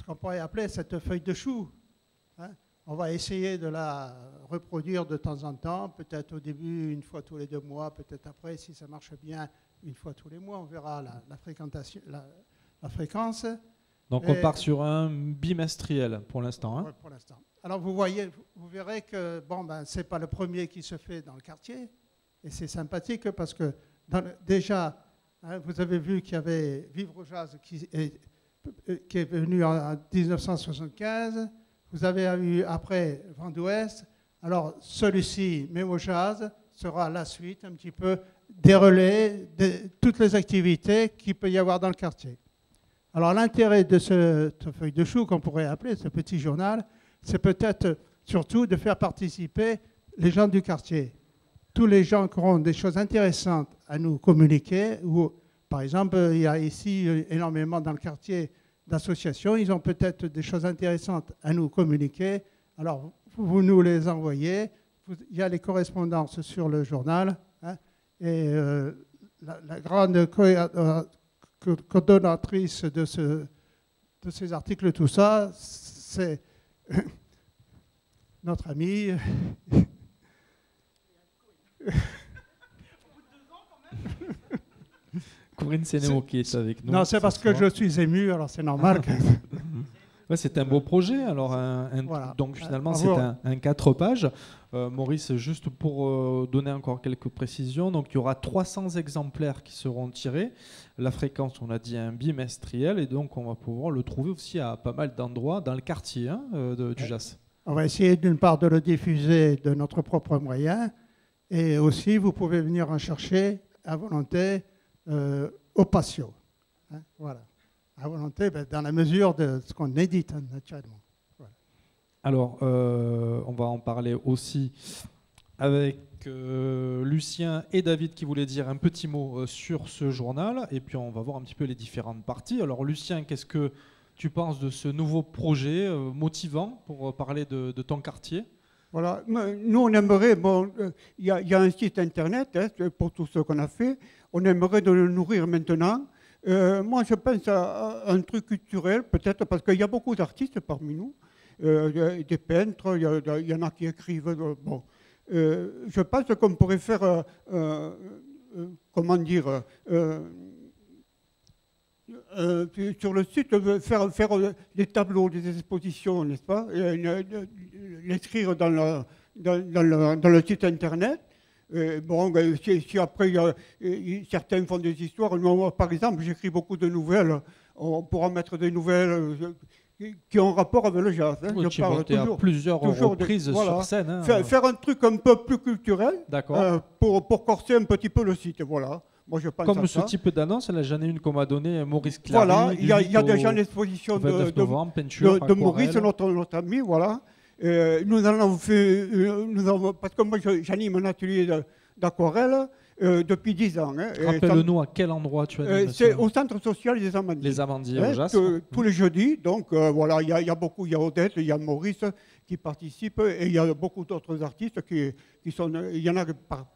qu'on pourrait appeler cette feuille de chou, hein, on va essayer de la reproduire de temps en temps, peut-être au début, une fois tous les 2 mois, peut-être après, si ça marche bien, une fois tous les mois, on verra la fréquence. Donc on part sur un bimestriel pour l'instant. Hein. Ouais, pour l'instant. Alors vous verrez que c'est pas le premier qui se fait dans le quartier, et c'est sympathique parce que déjà, hein, vous avez vu qu'il y avait Vivre au Jazz qui est venu en 1975. Vous avez eu après Vent d'Ouest. Alors celui-ci, même au Jazz, sera la suite un petit peu des relais de toutes les activités qu'il peut y avoir dans le quartier. Alors l'intérêt de cette feuille de chou, qu'on pourrait appeler ce petit journal, c'est peut-être surtout de faire participer les gens du quartier. Tous les gens qui auront des choses intéressantes à nous communiquer, ou par exemple, il y a ici énormément dans le quartier d'associations, ils ont peut-être des choses intéressantes à nous communiquer. Alors, vous nous les envoyez. Il y a les correspondances sur le journal. Hein, et la grande coordonnatrice de ces articles, tout ça, c'est notre amie. Corinne Sénéo qui est avec nous. Non, c'est parce que je suis ému, alors c'est normal. Ouais, c'est un beau projet. Alors, voilà. Donc finalement, c'est un 4 pages. Maurice, juste pour donner encore quelques précisions, donc il y aura 300 exemplaires qui seront tirés. La fréquence, on a dit un bimestriel, et donc on va pouvoir le trouver aussi à pas mal d'endroits dans le quartier du JAS. On va essayer d'une part de le diffuser de notre propre moyen, et aussi vous pouvez venir en chercher à volonté au patio. Hein, voilà. À volonté, dans la mesure de ce qu'on édite, naturellement. Voilà. Alors, on va en parler aussi avec Lucien et David qui voulaient dire un petit mot sur ce journal, et puis on va voir un petit peu les différentes parties. Alors Lucien, qu'est-ce que tu penses de ce nouveau projet motivant pour parler de ton quartier? Voilà, nous on aimerait, bon, il y a un site internet pour tout ce qu'on a fait, on aimerait de le nourrir maintenant. Moi, je pense à un truc culturel, peut-être, parce qu'il y a beaucoup d'artistes parmi nous, des peintres, il y en a qui écrivent. Bon, je pense qu'on pourrait faire, comment dire, sur le site, faire des tableaux, des expositions, n'est-ce pas, l'écrire dans le site internet. Bon, si après certains font des histoires, moi, par exemple, j'écris beaucoup de nouvelles, on pourra mettre des nouvelles qui ont rapport avec le jazz. Hein. Oui, je parle toujours, à plusieurs reprises sur scène. Hein, faire un truc un peu plus culturel pour corser un petit peu le site. Voilà. Moi, je pense comme à ce ça. type d'annonce, là, j'en ai une qu'on m'a donnée Maurice Clary. Voilà, il y a déjà l'exposition de Maurice, notre ami. Voilà. Nous avons fait, parce que moi j'anime un atelier d'aquarelle depuis 10 ans. Hein, rappelle-nous à quel endroit tu animes. C'est au centre social des Amandiers. Les Amandiers, au JAS. Tous les jeudis. Donc voilà, il y a beaucoup, il y a Odette, il y a Maurice qui participe, et il y a beaucoup d'autres artistes qui sont, il y en a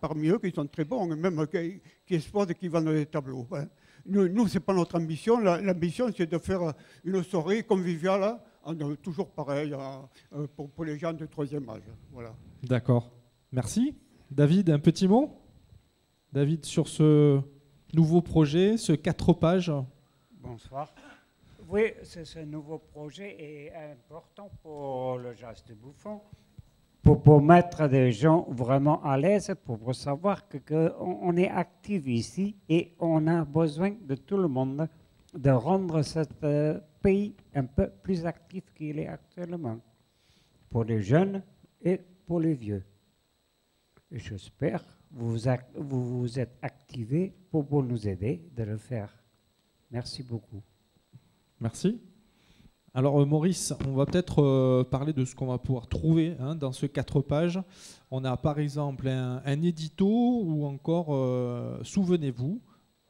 parmi eux qui sont très bons, même qui exposent et qui vendent des tableaux. Hein. Nous c'est pas notre ambition. L'ambition, c'est de faire une soirée conviviale. Toujours pareil pour les gens de troisième âge. Voilà. D'accord. Merci. David, un petit mot? David, sur ce nouveau projet, ce 4 pages. Bonsoir. Oui, ce nouveau projet est important pour le jazz de Buffon, pour mettre des gens vraiment à l'aise, pour savoir qu'on est actif ici et on a besoin de tout le monde de rendre ce pays un peu plus actif qu'il est actuellement, pour les jeunes et pour les vieux. Et j'espère que vous vous êtes activés pour nous aider de le faire. Merci beaucoup. Merci. Alors Maurice, on va peut-être parler de ce qu'on va pouvoir trouver dans ce 4 pages. On a par exemple un édito ou encore Souvenez-vous.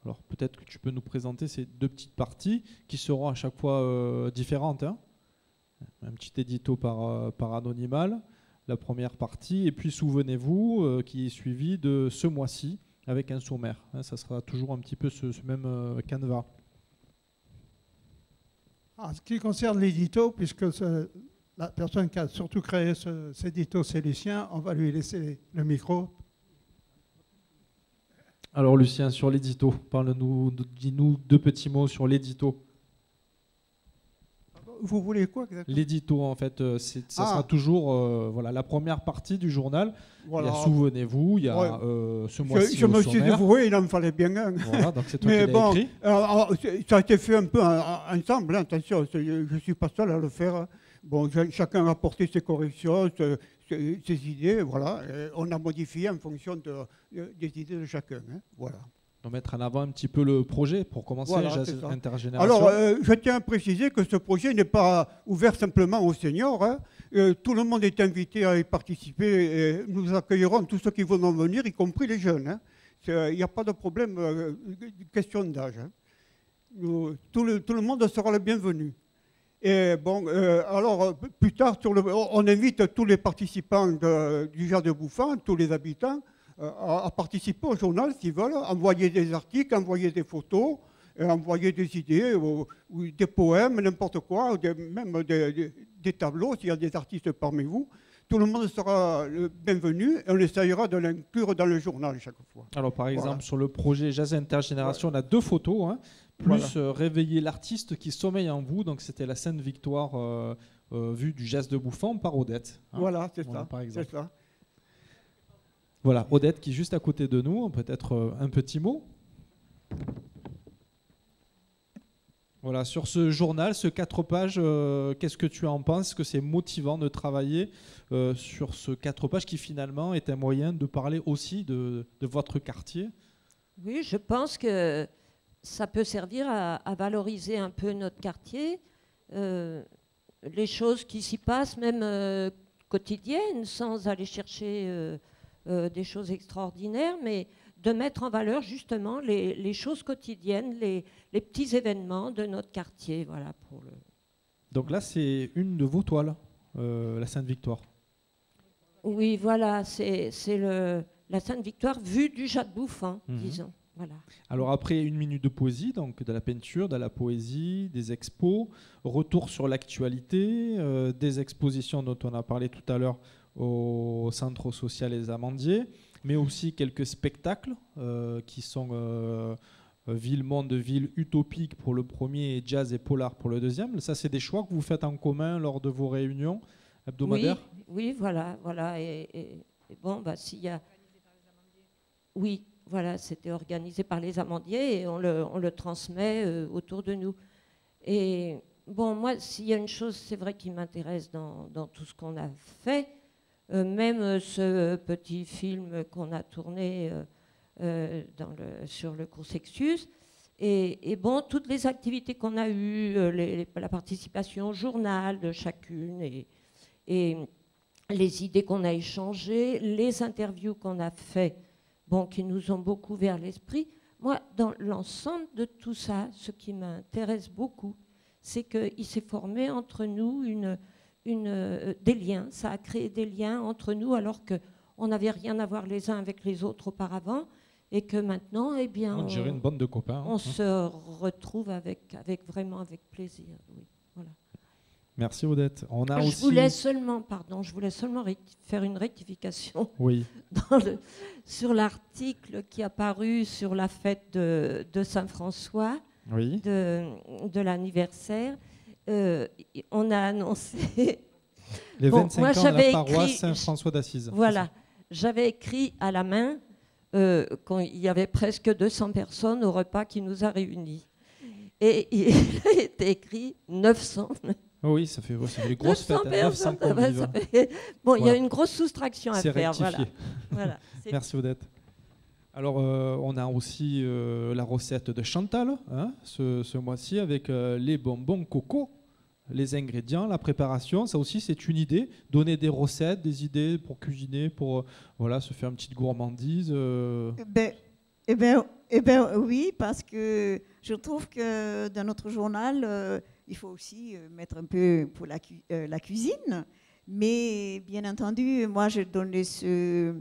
Alors peut-être que tu peux nous présenter ces 2 petites parties qui seront à chaque fois différentes. Hein. Un petit édito par anonymal, la première partie, et puis Souvenez-vous qui est suivi de ce mois-ci avec un sommaire. Hein, ça sera toujours un petit peu ce même canevas. En ce qui concerne l'édito, puisque la personne qui a surtout créé cet édito, c'est Lucien, on va lui laisser le micro. Alors Lucien, sur l'édito, dis-nous 2 petits mots sur l'édito. Vous voulez quoi exactement? L'édito, en fait, ça sera toujours voilà, la première partie du journal. Voilà. Il y a Souvenez-vous, il y a ce mois-ci. Je me suis dévoué, il en fallait bien un. Voilà, donc c'est toi qui l'as écrit. Ça a été fait un peu ensemble, hein, attention, je ne suis pas seul à le faire. Bon, chacun a apporté ses corrections, ses idées, voilà. On a modifié en fonction des idées de chacun. Hein, voilà. Donc mettre en avant un petit peu le projet pour commencer, Voilà, Jazz c'est ça. Intergénération. Alors, je tiens à préciser que ce projet n'est pas ouvert simplement aux seniors, hein. Tout le monde est invité à y participer et nous accueillerons tous ceux qui vont en venir, y compris les jeunes, hein. Il n'y a pas de problème, question d'âge, hein. Tout le monde sera le bienvenu. Et bon, alors, plus tard, on invite tous les participants du Jazz de Bouffan, tous les habitants, à participer au journal s'ils veulent, envoyer des articles, envoyer des photos, envoyer des idées, ou des poèmes, n'importe quoi, même des tableaux, s'il y a des artistes parmi vous. Tout le monde sera le bienvenu et on essayera de l'inclure dans le journal chaque fois. Alors par exemple, Voilà. sur le projet Jazz Intergénération, on a 2 photos, hein, plus réveiller l'artiste qui sommeille en vous. Donc c'était la scène victoire vue du Jazz de Bouffan par Odette. Hein. Voilà, c'est ça. Par exemple. C'est ça. Voilà, Odette qui est juste à côté de nous, peut-être un petit mot. Voilà, sur ce journal, ce 4 pages, qu'est-ce que tu en penses? Est-ce que c'est motivant de travailler sur ce 4 pages qui finalement est un moyen de parler aussi de votre quartier? Oui, je pense que ça peut servir à valoriser un peu notre quartier, les choses qui s'y passent, même quotidiennes, sans aller chercher des choses extraordinaires, mais de mettre en valeur justement les choses quotidiennes, les petits événements de notre quartier. Voilà, Donc là, c'est une de vos toiles, la Sainte-Victoire. Oui, voilà, c'est la Sainte-Victoire vue du Jazz de Bouffan, disons. Voilà. Alors après 1 minute de poésie, donc de la peinture, de la poésie, des expos, retour sur l'actualité, des expositions dont on a parlé tout à l'heure au Centre social Les Amandiers, mais aussi quelques spectacles qui sont Ville, Monde, Ville utopique pour le premier et Jazz et Polar pour le deuxième. Ça, c'est des choix que vous faites en commun lors de vos réunions hebdomadaires? Oui, voilà. Et bon, bah, s'il y a... Oui, voilà, c'était organisé par les Amandiers et on le transmet autour de nous. Et bon, moi, s'il y a une chose, c'est vrai, qui m'intéresse dans tout ce qu'on a fait, même ce petit film qu'on a tourné sur le cours Sextus, et bon, toutes les activités qu'on a eues, la participation au journal de chacune, et les idées qu'on a échangées, les interviews qu'on a fait, bon, qui nous ont beaucoup ouvert l'esprit. Moi, dans l'ensemble de tout ça, ce qui m'intéresse beaucoup, c'est qu'il s'est formé entre nous des liens. Ça a créé des liens entre nous alors qu'on n'avait rien à voir les uns avec les autres auparavant et que maintenant, eh bien, on dirait une bande de copains. On se retrouve vraiment avec plaisir. Oui, voilà. Merci Odette. Je voulais seulement faire une rectification sur l'article qui est apparu sur la fête de Saint-François, de l'anniversaire. On a annoncé... Les 25 ans de la paroisse Saint-François d'Assise. Voilà. J'avais écrit à la main quand il y avait presque 200 personnes au repas qui nous a réunis. Et il a été écrit 900. Oui, ça fait des grosses fêtes, 900 convives. Bon, il y a une grosse soustraction à faire. Voilà. Merci Odette. Alors, on a aussi la recette de Chantal ce mois-ci avec les bonbons coco, les ingrédients, la préparation. Ça aussi, c'est une idée. Donner des recettes, des idées pour cuisiner, pour se faire une petite gourmandise. Eh ben, oui, parce que je trouve que dans notre journal, il faut aussi mettre un peu pour la cuisine. Mais bien entendu, moi, je donnais ces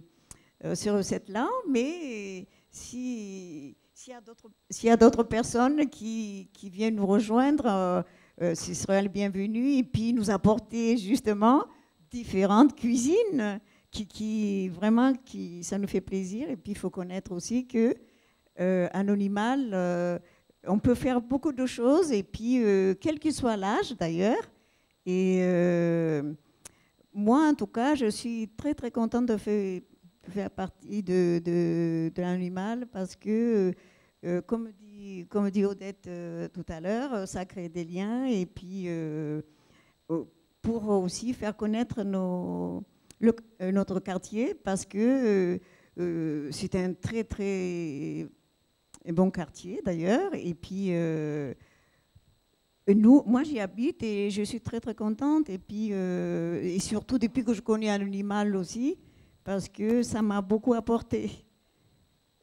recettes-là, mais s'il y a d'autres personnes qui viennent nous rejoindre, ce serait le bienvenu et puis nous apporter justement différentes cuisines ça nous fait plaisir. Et puis il faut connaître aussi que un animal, on peut faire beaucoup de choses et puis quel que soit l'âge d'ailleurs. Et moi en tout cas, je suis très très contente de faire partie de l'animal parce que comme dit Odette tout à l'heure, ça crée des liens et puis pour aussi faire connaître notre quartier parce que c'est un très très un bon quartier d'ailleurs. Et puis, moi j'y habite et je suis très très contente. Et puis, et surtout depuis que je connais Anonymal aussi, parce que ça m'a beaucoup apporté.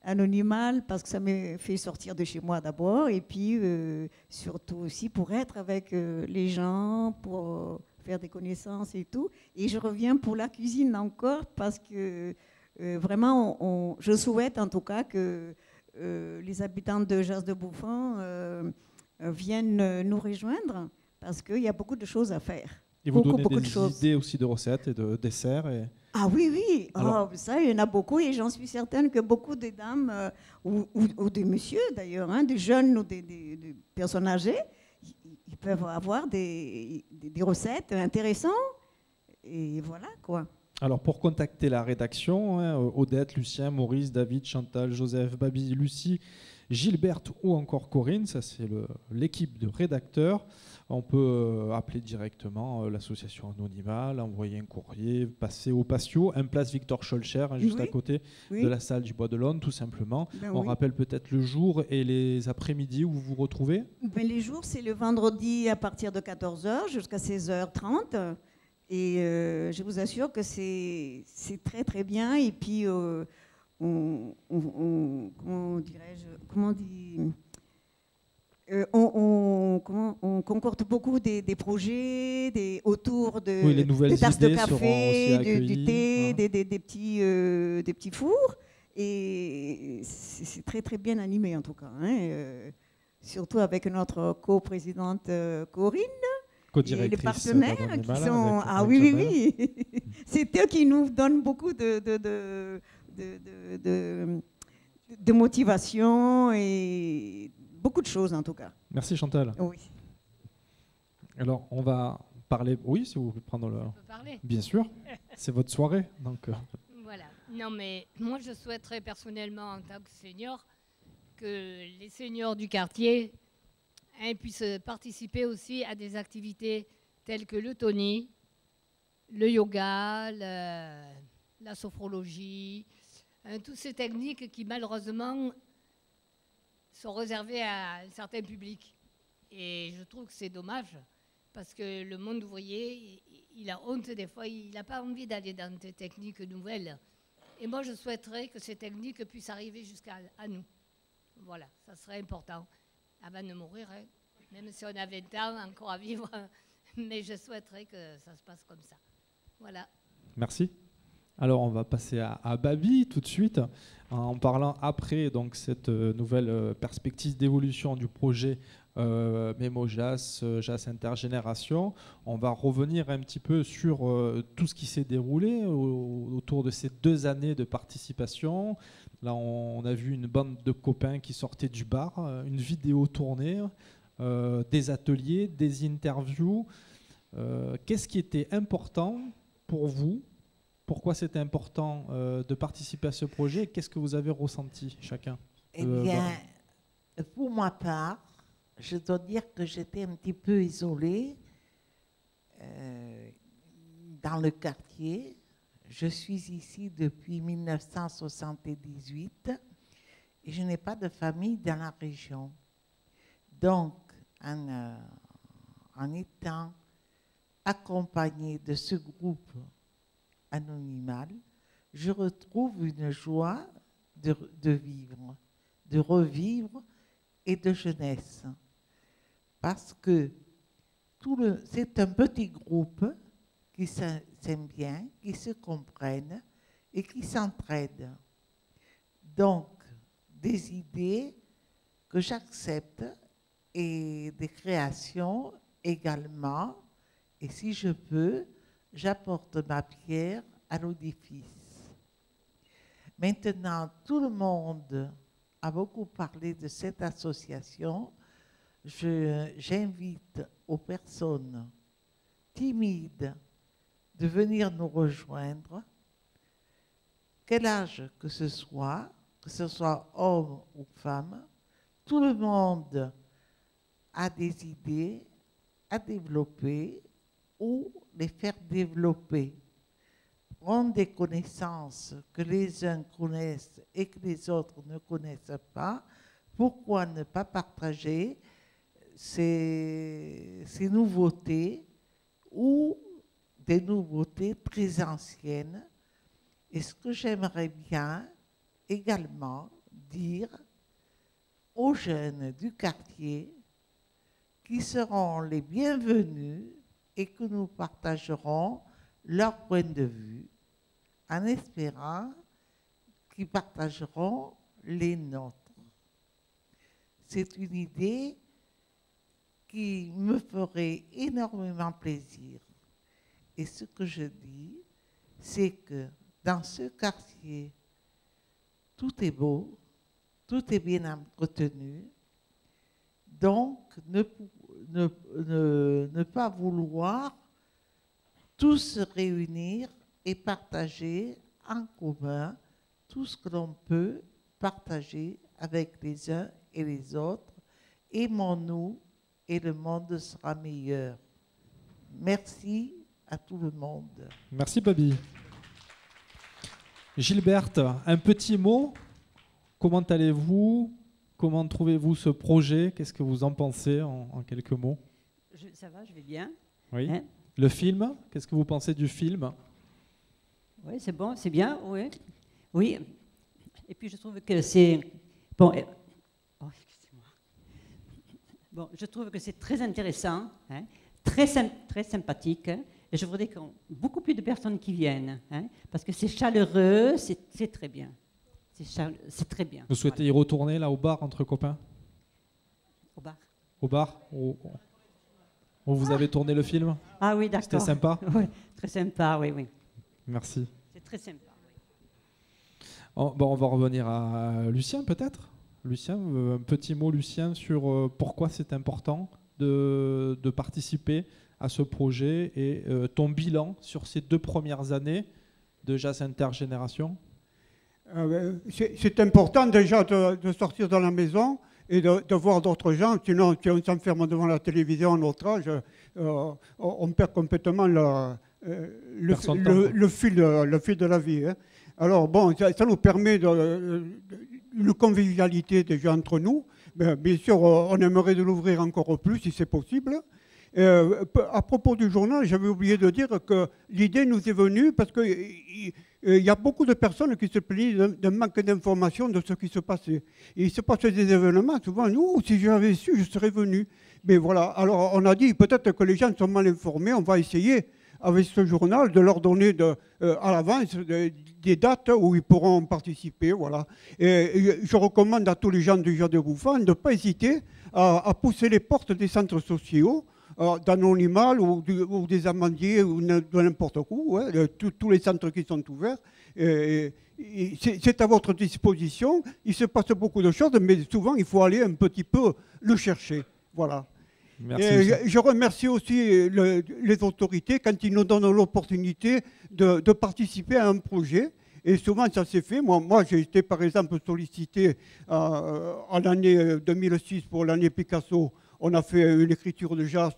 Anonymal, parce que ça m'a fait sortir de chez moi d'abord, et puis surtout aussi pour être avec les gens, pour faire des connaissances et tout. Et je reviens pour la cuisine encore, parce que vraiment, je souhaite en tout cas que les habitants de Jas de Bouffan viennent nous rejoindre, parce qu'il y a beaucoup de choses à faire. Et vous donnez beaucoup des de choses. idées aussi de recettes et de desserts. Ah oui, oui. Alors, ça, il y en a beaucoup et j'en suis certaine que beaucoup de dames ou des messieurs d'ailleurs, hein, des jeunes ou des personnes âgées, ils peuvent avoir des recettes intéressantes et voilà quoi. Alors pour contacter la rédaction, hein, Odette, Lucien, Maurice, David, Chantal, Joseph, Babi, Lucie, Gilberte ou encore Corinne, ça c'est l'équipe de rédacteurs. On peut appeler directement l'association Anonymal, envoyer un courrier, passer au patio, un place Victor Scholcher, hein, juste à côté de la salle du Bois de l'Aune, tout simplement. On rappelle peut-être le jour et les après-midi où vous vous retrouvez. Les jours, c'est le vendredi à partir de 14h jusqu'à 16h30. Et je vous assure que c'est très très bien. Et puis, comment dirais-je, on concorde beaucoup des projets autour des tasses de café, du thé, des petits fours. Et c'est très très bien animé en tout cas. Hein, surtout avec notre coprésidente Corinne. Et les partenaires qui sont... Ah oui, oui, oui. C'est eux qui nous donnent beaucoup de motivation et beaucoup de choses en tout cas. Merci Chantal. Oui. Alors on va parler... Oui, si vous voulez prendre le... On peut parler. Bien sûr, c'est votre soirée. Donc, Voilà. Non mais moi je souhaiterais personnellement en tant que senior que les seniors du quartier puissent participer aussi à des activités telles que le Tony, le yoga, la sophrologie, toutes ces techniques qui malheureusement sont réservées à un certain public. Et je trouve que c'est dommage parce que le monde ouvrier, il a honte des fois, il n'a pas envie d'aller dans des techniques nouvelles. Et moi je souhaiterais que ces techniques puissent arriver jusqu'à nous. Voilà, ça serait important. Avant de mourir, hein. Même si on a 20 ans encore à vivre, mais je souhaiterais que ça se passe comme ça. Voilà. Merci. Alors on va passer à Babi tout de suite, en parlant après donc, cette nouvelle perspective d'évolution du projet Mémo Jas, Jas Intergénération. On va revenir un petit peu sur tout ce qui s'est déroulé autour de ces 2 années de participation. Là, on a vu une bande de copains qui sortaient du bar, une vidéo tournée, des ateliers, des interviews. Qu'est-ce qui était important pour vous? Pourquoi c'était important de participer à ce projet? Qu'est-ce que vous avez ressenti chacun? Eh bien, pour ma part, je dois dire que j'étais un petit peu isolée dans le quartier. Je suis ici depuis 1978 et je n'ai pas de famille dans la région. Donc, en étant accompagnée de ce groupe Anonymal, je retrouve une joie de vivre, de revivre et de jeunesse. Parce que c'est un petit groupe qui s'aiment bien, qui se comprennent et qui s'entraident. Donc, des idées que j'accepte et des créations également. Et si je peux, j'apporte ma pierre à l'édifice. Maintenant, tout le monde a beaucoup parlé de cette association. J'invite aux personnes timides de venir nous rejoindre, quel âge que ce soit homme ou femme, tout le monde a des idées à développer ou les faire développer. Prendre des connaissances que les uns connaissent et que les autres ne connaissent pas pourquoi ne pas partager ces nouveautés ou des nouveautés très anciennes? Et ce que j'aimerais bien également dire aux jeunes du quartier qui seront les bienvenus et que nous partagerons leur point de vue en espérant qu'ils partageront les nôtres. C'est une idée qui me ferait énormément plaisir. Et ce que je dis, c'est que dans ce quartier, tout est beau, tout est bien entretenu. Donc, ne pas vouloir tous se réunir et partager en commun tout ce que l'on peut partager avec les uns et les autres. Aimons-nous et le monde sera meilleur. Merci à tout le monde. Merci Babi. Gilberte, un petit mot. Comment allez-vous? Comment trouvez-vous ce projet? Qu'est-ce que vous en pensez en quelques mots? Ça va, je vais bien. Oui. Hein? Le film, qu'est-ce que vous pensez du film? Oui, c'est bon, c'est bien, oui. Oui. Et puis je trouve que c'est... Bon, excusez-moi. Bon, je trouve que c'est très intéressant, hein, très sympathique. Hein, et je voudrais qu'il y ait beaucoup plus de personnes qui viennent, hein, parce que c'est chaleureux, c'est très bien. C'est très bien. Vous souhaitez y retourner là au bar entre copains? Au bar. Au bar où vous avez tourné le film? Ah oui, d'accord. C'était sympa? Oui, très sympa, oui, oui. Merci. C'est très sympa. Bon, on va revenir à Lucien peut-être. Lucien, un petit mot Lucien sur pourquoi c'est important de participer à ce projet et ton bilan sur ces 2 premières années de Jazz Intergénération. C'est important déjà de sortir dans la maison et de voir d'autres gens. Sinon, si on s'enferme devant la télévision à notre âge, on perd complètement le fil de la vie. Hein. Alors bon, ça nous permet une convivialité déjà entre nous. Bien sûr, on aimerait de l'ouvrir encore plus si c'est possible. À propos du journal, j'avais oublié de dire que l'idée nous est venue parce qu'il y a beaucoup de personnes qui se plaignaient d'un manque d'informations de ce qui se passait. Et il se passait des événements, souvent, nous, si j'avais su, je serais venu. Mais voilà, alors on a dit peut-être que les gens sont mal informés, on va essayer avec ce journal de leur donner à l'avance des dates où ils pourront participer. Voilà. Et je recommande à tous les gens du Jazz de Bouffan de ne pas hésiter à pousser les portes des centres sociaux, d'Anonymat ou des amandiers ou de n'importe où, hein, tous les centres qui sont ouverts. C'est à votre disposition. Il se passe beaucoup de choses, mais souvent il faut aller un petit peu le chercher. Voilà. Merci. Je remercie aussi les autorités quand ils nous donnent l'opportunité de participer à un projet. Et souvent, ça s'est fait. Moi j'ai été, par exemple, sollicité en l'année 2006 pour l'année Picasso. On a fait une écriture de jazz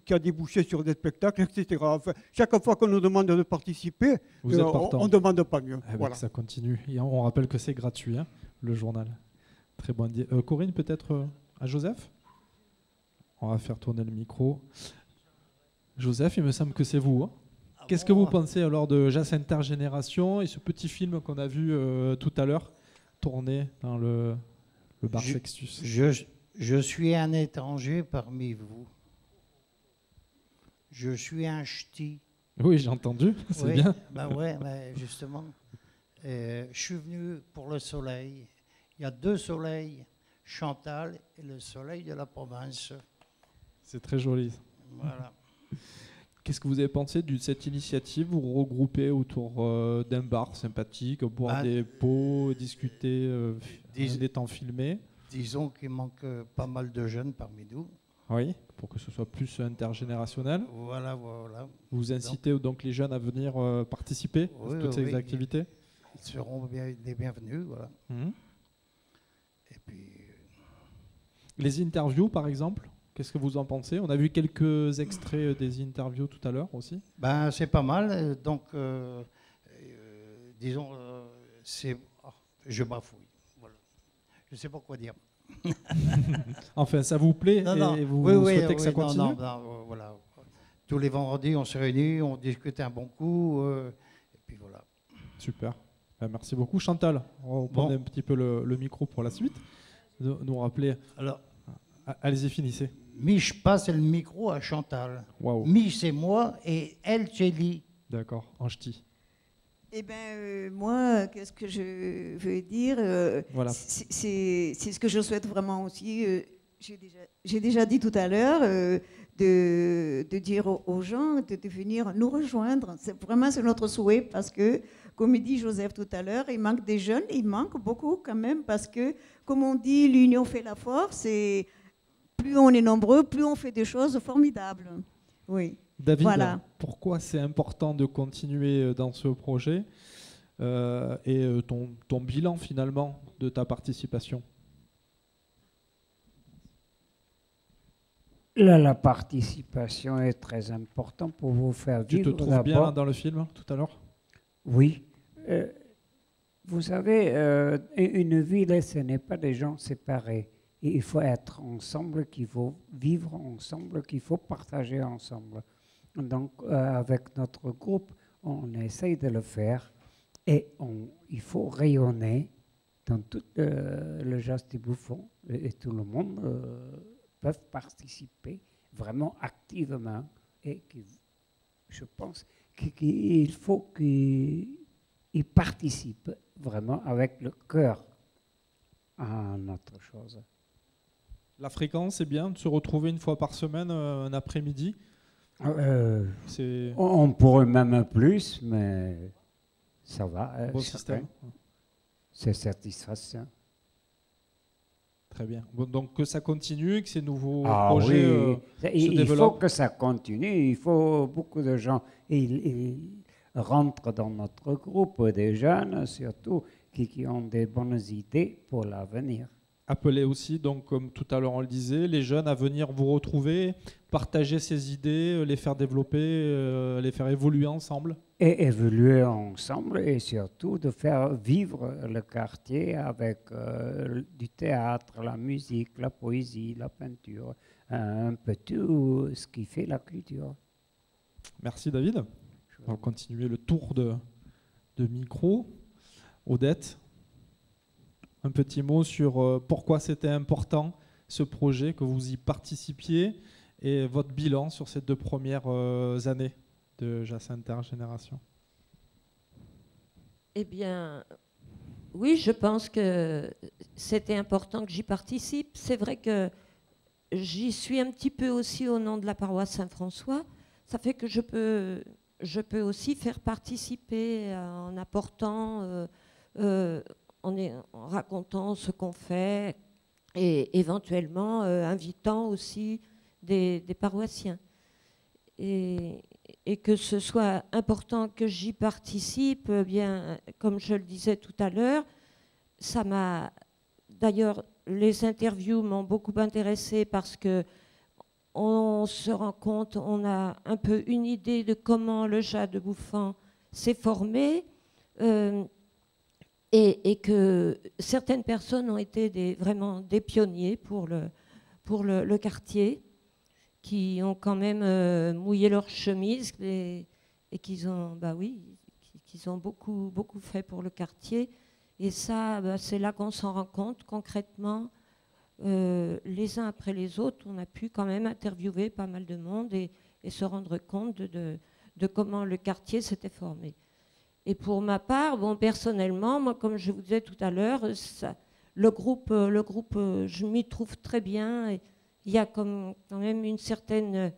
qui a débouché sur des spectacles, etc. Enfin, chaque fois qu'on nous demande de participer, on ne demande pas mieux. Voilà. Ça continue. Et on rappelle que c'est gratuit, hein, le journal. Très bon idée. Corinne, peut-être à Joseph? On va faire tourner le micro. Joseph, il me semble que c'est vous. Hein. Qu'est-ce que vous pensez alors de Jazz Intergénération et ce petit film qu'on a vu tout à l'heure tourné dans le bar Sextus? Je suis un étranger parmi vous. Je suis un ch'ti. Oui, j'ai entendu, c'est bien. Ben ouais, mais justement, je suis venu pour le soleil. Il y a 2 soleils, Chantal et le soleil de la province. C'est très joli. Voilà. Qu'est-ce que vous avez pensé de cette initiative? Vous regroupez autour d'un bar sympathique, boire des pots, discuter en étant filmé? Disons qu'il manque pas mal de jeunes parmi nous. Oui, pour que ce soit plus intergénérationnel. Voilà. Vous incitez donc les jeunes à venir participer à toutes ces activités? Ils seront les bienvenus, voilà. Et puis... Les interviews, par exemple, qu'est-ce que vous en pensez? On a vu quelques extraits des interviews tout à l'heure aussi. Ben, c'est pas mal. Donc, disons, je bafouille. Voilà. Je ne sais pas quoi dire. Enfin, ça vous plaît et vous souhaitez que ça continue? Voilà. Tous les vendredis, on se réunit, on discute un bon coup, et puis voilà. Super. Merci beaucoup. Chantal, on va prendre un petit peu le micro pour la suite. Nous rappeler. Alors, allez-y, finissez. Mich passe le micro à Chantal. Waouh. Mich, c'est moi, et elle, c'est Lee. D'accord, en ch'ti. Eh bien, moi, qu'est-ce que je veux dire Voilà. C'est ce que je souhaite vraiment aussi. J'ai déjà dit tout à l'heure de dire aux gens de venir nous rejoindre. C'est vraiment notre souhait parce que, comme il dit Joseph tout à l'heure, il manque des jeunes, il manque beaucoup quand même parce que, comme on dit, l'union fait la force et plus on est nombreux, plus on fait des choses formidables. Oui. David, voilà. Pourquoi c'est important de continuer dans ce projet et ton bilan finalement de ta participation? Là, la participation est très importante pour vous faire vivre. Tu te trouves bien là, dans le film tout à l'heure? Oui. Vous savez, une ville, ce n'est pas des gens séparés. Et il faut être ensemble, qu'il faut vivre ensemble, qu'il faut partager ensemble. Donc, avec notre groupe, on essaye de le faire et il faut rayonner dans tout le Jazz des Bouffons et tout le monde peut participer vraiment activement et je pense qu'il faut qu'ils participent vraiment avec le cœur à notre chose. La fréquence, c'est bien de se retrouver une fois par semaine, un après-midi. On pourrait même plus, mais ça va. Bon système. C'est satisfaisant. Très bien. Bon, donc que ça continue, que ces nouveaux projets se développent. Il faut que ça continue. Il faut beaucoup de gens. Ils rentrent dans notre groupe, des jeunes surtout, qui ont des bonnes idées pour l'avenir. Appelez aussi, donc, comme tout à l'heure on le disait, les jeunes à venir vous retrouver, partager ces idées, les faire développer, les faire évoluer ensemble. Et évoluer ensemble et surtout de faire vivre le quartier avec du théâtre, la musique, la poésie, la peinture, un peu tout ce qui fait la culture. Merci David. On va continuer le tour de micro. Odette, un petit mot sur pourquoi c'était important ce projet, que vous y participiez et votre bilan sur ces 2 premières années de Jazz Intergénération. Eh bien, oui, je pense que c'était important que j'y participe. C'est vrai que j'y suis un petit peu aussi au nom de la paroisse Saint-François. Ça fait que je peux aussi faire participer en apportant, en racontant ce qu'on fait et éventuellement invitant aussi des paroissiens. Et que ce soit important que j'y participe, bien, comme je le disais tout à l'heure, ça m'a... D'ailleurs, les interviews m'ont beaucoup intéressée parce que on se rend compte, on a un peu une idée de comment le Jazz de Bouffon s'est formé et que certaines personnes ont été vraiment des pionniers pour le quartier, qui ont quand même mouillé leurs chemises et qu'ils ont, qu'ils ont beaucoup fait pour le quartier. Et ça, c'est là qu'on s'en rend compte concrètement. Les uns après les autres, on a pu quand même interviewer pas mal de monde et se rendre compte de comment le quartier s'était formé. Et pour ma part, personnellement, moi, comme je vous disais tout à l'heure, le groupe, je m'y trouve très bien. Et il y a quand même une certaine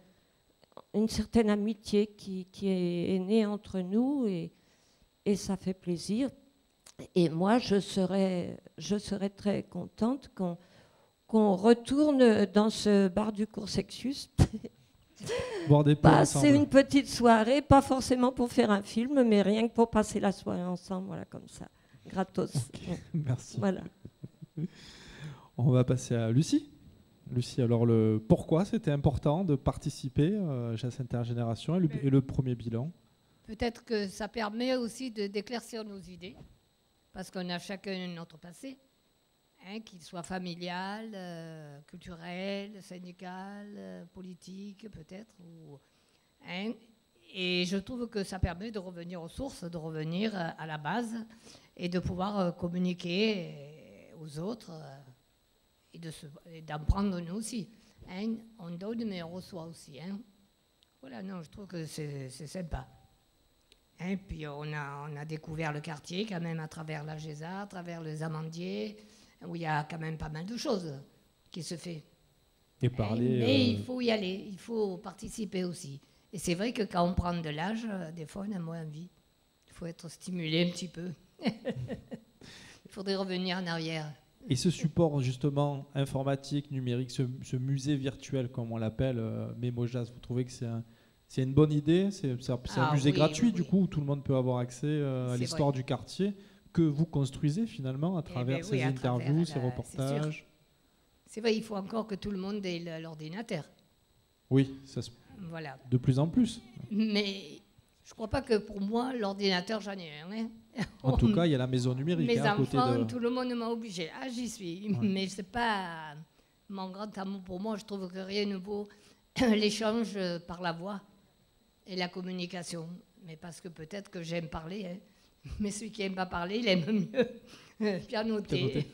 amitié qui est née entre nous et ça fait plaisir. Et moi, je serais très contente qu'on retourne dans ce bar du Cours Sexus. C'est une petite soirée, pas forcément pour faire un film, mais rien que pour passer la soirée ensemble, voilà, comme ça, gratos. Okay, merci. Voilà. On va passer à Lucie. Lucie, alors pourquoi c'était important de participer à Jazz Intergénération et le premier bilan? Peut-être que ça permet aussi d'éclaircir nos idées, parce qu'on a chacun notre passé. qu'il soit familial, culturel, syndical, politique peut-être. Et je trouve que ça permet de revenir aux sources, de revenir à la base et de pouvoir communiquer aux autres et d'en prendre nous aussi. On donne mais on reçoit aussi. Voilà, non, je trouve que c'est sympa. Puis on a découvert le quartier quand même à travers la GESA, à travers les amandiers, où il y a quand même pas mal de choses qui se fait. Et parler, mais il faut y aller, il faut participer aussi. Et c'est vrai que quand on prend de l'âge, des fois on a moins envie. Il faut être stimulé un petit peu. Il faudrait revenir en arrière. Et ce support justement informatique, numérique, ce musée virtuel comme on l'appelle, Mémojazz, vous trouvez que c'est une bonne idée? C'est un musée gratuit du coup où tout le monde peut avoir accès à l'histoire du quartier que vous construisez finalement à travers ces interviews, ces reportages. C'est vrai, il faut encore que tout le monde ait l'ordinateur. Oui, ça se... Voilà. De plus en plus. Mais je ne crois pas que pour moi, l'ordinateur, j'en ai un. En tout cas, il y a la maison numérique. Mes à côté enfants, de... tout le monde m'a obligé. Ah, j'y suis. Ouais. Mais ce n'est pas mon grand amour pour moi. Je trouve que rien ne vaut l'échange par la voix et la communication. Mais parce que peut-être que j'aime parler. Mais celui qui n'aime pas parler, il aime mieux pianoter.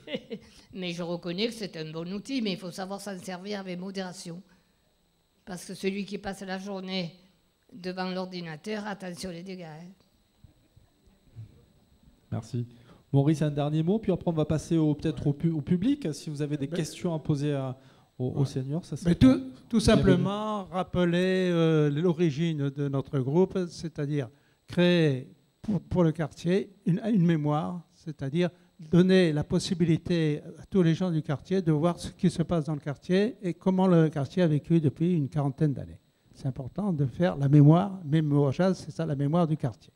Mais je reconnais que c'est un bon outil, mais il faut savoir s'en servir avec modération. Parce que celui qui passe la journée devant l'ordinateur, attention les dégâts. Merci. Maurice, un dernier mot, puis après on va passer peut-être au public. Si vous avez des questions à poser aux seniors, ça serait... Tout simplement rappeler l'origine de notre groupe, c'est-à-dire créer pour le quartier une mémoire, c'est-à-dire donner la possibilité à tous les gens du quartier de voir ce qui se passe dans le quartier et comment le quartier a vécu depuis une quarantaine d'années. C'est important de faire la mémoire, Mémojazz, c'est ça la mémoire du quartier.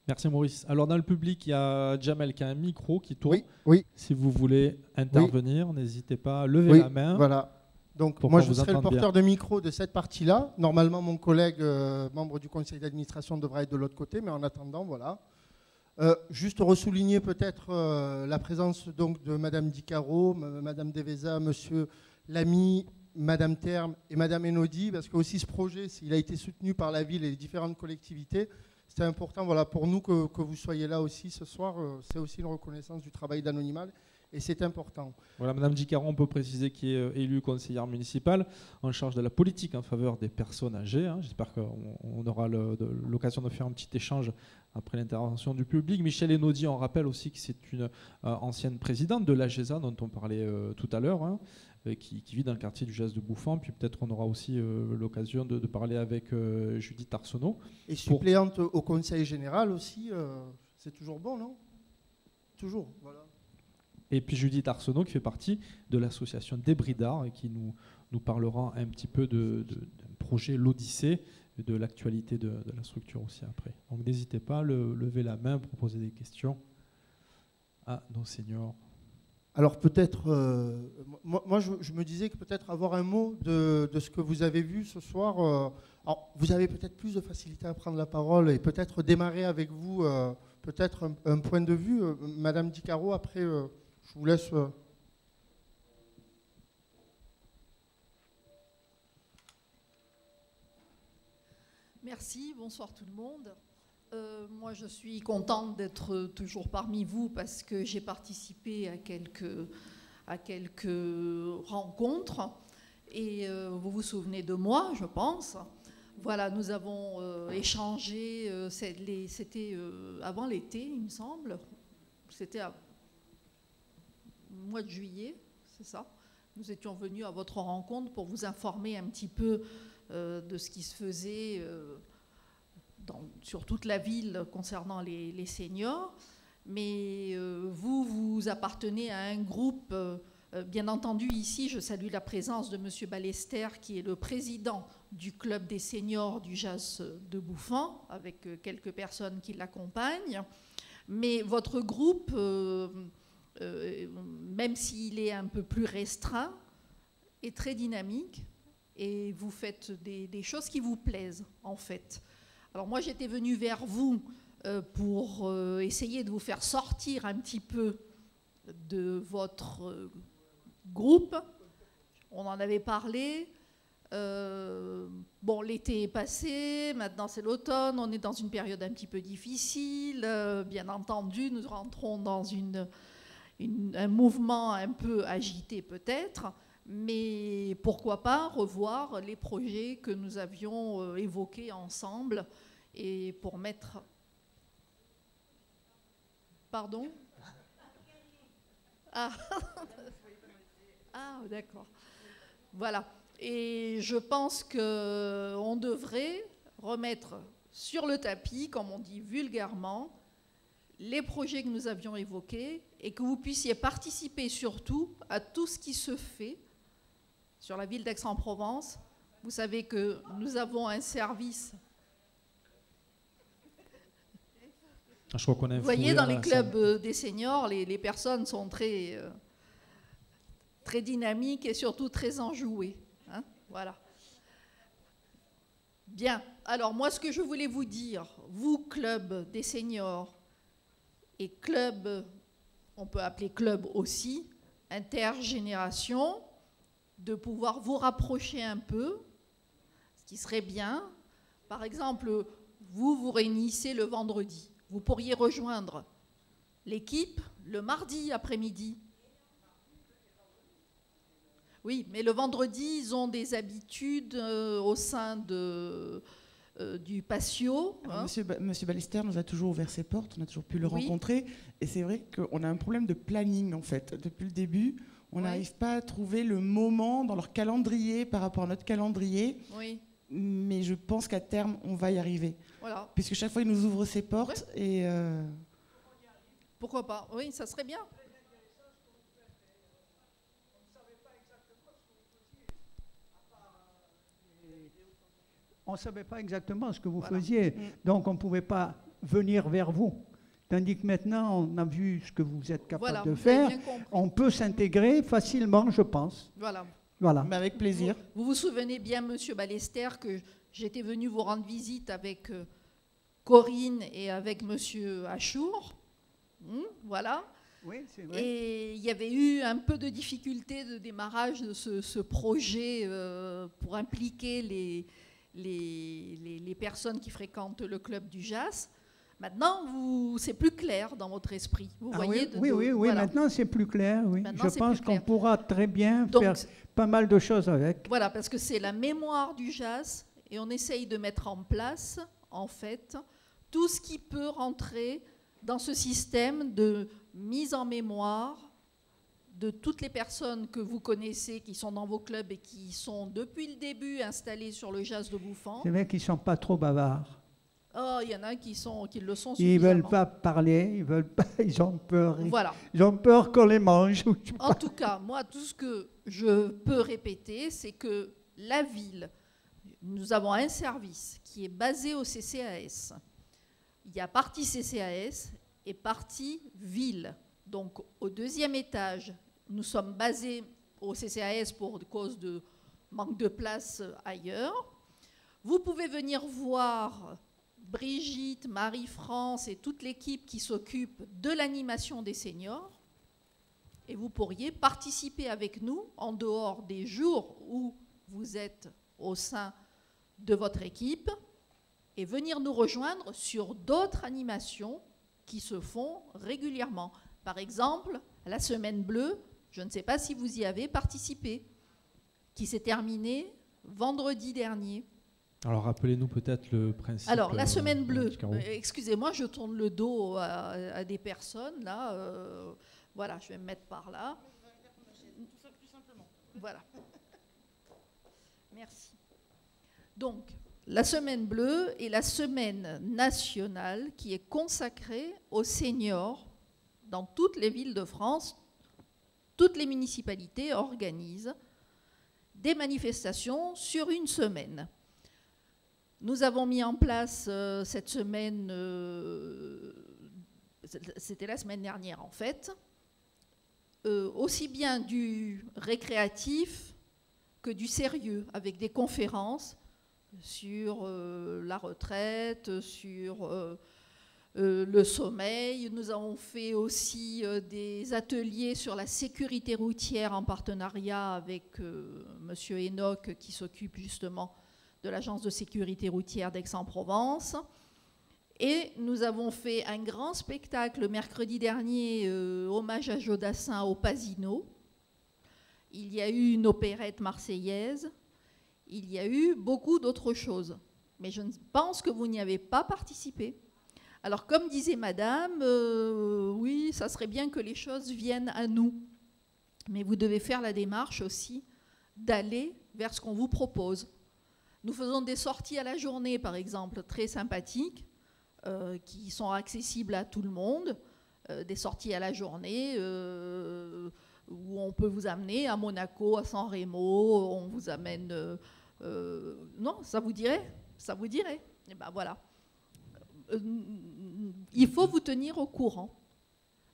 Merci Maurice. Alors dans le public, il y a Jamel qui a un micro qui tourne. Oui. Si vous voulez intervenir, n'hésitez pas à lever la main. Voilà. Donc moi je serai le porteur de micro de cette partie-là. Normalement mon collègue, membre du conseil d'administration, devra être de l'autre côté, mais en attendant, voilà. Juste ressouligner peut-être la présence donc de Madame Dicaro, Madame Deveza, Monsieur Lamy, Madame Terme et Madame Enodi, parce que aussi ce projet, il a été soutenu par la ville et les différentes collectivités. C'était important, voilà, pour nous que vous soyez là aussi ce soir. C'est aussi une reconnaissance du travail d'Anonymal et c'est important. Voilà, Madame Dicaro, on peut préciser qui est élue conseillère municipale en charge de la politique en faveur des personnes âgées. J'espère qu'on aura l'occasion de faire un petit échange après l'intervention du public. Michel Enodi, on rappelle aussi que c'est une ancienne présidente de la GESA dont on parlait tout à l'heure, qui vit dans le quartier du Jas de Bouffan. Puis peut-être on aura aussi l'occasion de parler avec Judith Arsenault. Et suppléante au conseil général aussi, c'est toujours bon, non? Toujours, voilà. Et puis Judith Arsenault qui fait partie de l'association Débridard et qui nous parlera un petit peu d'un projet l'Odyssée, de l'actualité de la structure aussi après. Donc n'hésitez pas à lever la main, proposer des questions à nos seniors. Alors peut-être, moi je me disais que peut-être avoir un mot de ce que vous avez vu ce soir. Alors, vous avez peut-être plus de facilité à prendre la parole et peut-être démarrer avec vous peut-être un point de vue. Madame Dicaro, après je vous laisse... Merci, bonsoir tout le monde. Moi, je suis contente d'être toujours parmi vous parce que j'ai participé à quelques rencontres et vous vous souvenez de moi, je pense. Voilà, nous avons échangé, c'était avant l'été, il me semble. C'était au mois de juillet, c'est ça. Nous étions venus à votre rencontre pour vous informer un petit peu de ce qui se faisait sur toute la ville concernant les seniors. Mais vous appartenez à un groupe, bien entendu ici, je salue la présence de M. Ballester, qui est le président du club des seniors du Jas de Bouffan, avec quelques personnes qui l'accompagnent. Mais votre groupe, même s'il est un peu plus restreint, est très dynamique et vous faites des choses qui vous plaisent, en fait. Alors moi, j'étais venue vers vous pour essayer de vous faire sortir un petit peu de votre groupe. On en avait parlé. Bon, l'été est passé, maintenant c'est l'automne, on est dans une période un petit peu difficile. Bien entendu, nous rentrons dans un mouvement un peu agité peut-être, mais pourquoi pas revoir les projets que nous avions évoqués ensemble et pour mettre... Pardon ? Ah, ah d'accord. Voilà. Et je pense qu'on devrait remettre sur le tapis, comme on dit vulgairement, les projets que nous avions évoqués et que vous puissiez participer surtout à tout ce qui se fait sur la ville d'Aix-en-Provence. Vous savez que nous avons un service... Je crois qu'on a Vous voyez, dans les clubs des seniors, les personnes sont très, très dynamiques et surtout très enjouées. Hein, voilà. Bien. Alors, moi, ce que je voulais vous dire, vous, club des seniors, et club, on peut appeler club aussi, intergénération, de pouvoir vous rapprocher un peu, ce qui serait bien. Par exemple, vous réunissez le vendredi. Vous pourriez rejoindre l'équipe le mardi après-midi. Oui, mais le vendredi, ils ont des habitudes au sein du patio. Hein. Monsieur Ballester nous a toujours ouvert ses portes, on a toujours pu le rencontrer. Et c'est vrai qu'on a un problème de planning, en fait. Depuis le début, on n'arrive pas à trouver le moment dans leur calendrier par rapport à notre calendrier. Oui. Mais je pense qu'à terme, on va y arriver. Voilà. Puisque chaque fois, il nous ouvre ses portes. Et pourquoi pas? Oui, ça serait bien. On ne savait pas exactement ce que vous faisiez, donc on ne pouvait pas venir vers vous. Tandis que maintenant, on a vu ce que vous êtes capable de faire, on peut s'intégrer facilement, je pense. Voilà. Voilà. Mais avec plaisir. Vous vous souvenez bien, Monsieur Ballester, que j'étais venue vous rendre visite avec Corinne et avec Monsieur Achour. Voilà. Oui, c'est vrai. Et il y avait eu un peu de difficulté de démarrage de ce projet pour impliquer les personnes qui fréquentent le club du JAS. Maintenant, c'est plus clair dans votre esprit. Vous voyez oui, voilà. Maintenant c'est plus clair. Oui. Maintenant, je pense qu'on pourra très bien faire pas mal de choses avec. Voilà, parce que c'est la mémoire du JAS et on essaye de mettre en place, en fait, tout ce qui peut rentrer dans ce système de mise en mémoire de toutes les personnes que vous connaissez, qui sont dans vos clubs et qui sont depuis le début installées sur le JAS de Bouffan. C'est vrai qu'ils ne sont pas trop bavards. Oh, il y en a qui le sont suffisamment. Ils ne veulent pas parler, ils ont peur. Voilà. Ils ont peur qu'on les mange. En tout cas, moi, tout ce que je peux répéter, c'est que la ville, nous avons un service qui est basé au CCAS. Il y a partie CCAS et partie ville. Donc, au deuxième étage, nous sommes basés au CCAS pour cause de manque de place ailleurs. Vous pouvez venir voir Brigitte, Marie-France et toute l'équipe qui s'occupe de l'animation des seniors. Et vous pourriez participer avec nous en dehors des jours où vous êtes au sein de votre équipe et venir nous rejoindre sur d'autres animations qui se font régulièrement. Par exemple, la Semaine Bleue, je ne sais pas si vous y avez participé, qui s'est terminée vendredi dernier. Alors, rappelez-nous peut-être le principe. Alors, la Semaine Bleue, excusez-moi, je tourne le dos à des personnes, là. Voilà, je vais me mettre par là. Voilà. Merci. Donc, la Semaine Bleue est la semaine nationale qui est consacrée aux seniors dans toutes les villes de France. Toutes les municipalités organisent des manifestations sur une semaine. Nous avons mis en place cette semaine, c'était la semaine dernière en fait, aussi bien du récréatif que du sérieux, avec des conférences sur la retraite, sur le sommeil. Nous avons fait aussi des ateliers sur la sécurité routière en partenariat avec Monsieur Enoch qui s'occupe justement de l'agence de sécurité routière d'Aix-en-Provence. Et nous avons fait un grand spectacle mercredi dernier, hommage à Jodassin au Pasino. Il y a eu une opérette marseillaise. Il y a eu beaucoup d'autres choses. Mais je pense que vous n'y avez pas participé. Alors, comme disait madame, oui, ça serait bien que les choses viennent à nous. Mais vous devez faire la démarche aussi d'aller vers ce qu'on vous propose. Nous faisons des sorties à la journée, par exemple, très sympathiques, qui sont accessibles à tout le monde. Des sorties à la journée où on peut vous amener à Monaco, à San Remo, on vous amène... non, ça vous dirait? Ça vous dirait? Et ben voilà. Il faut vous tenir au courant.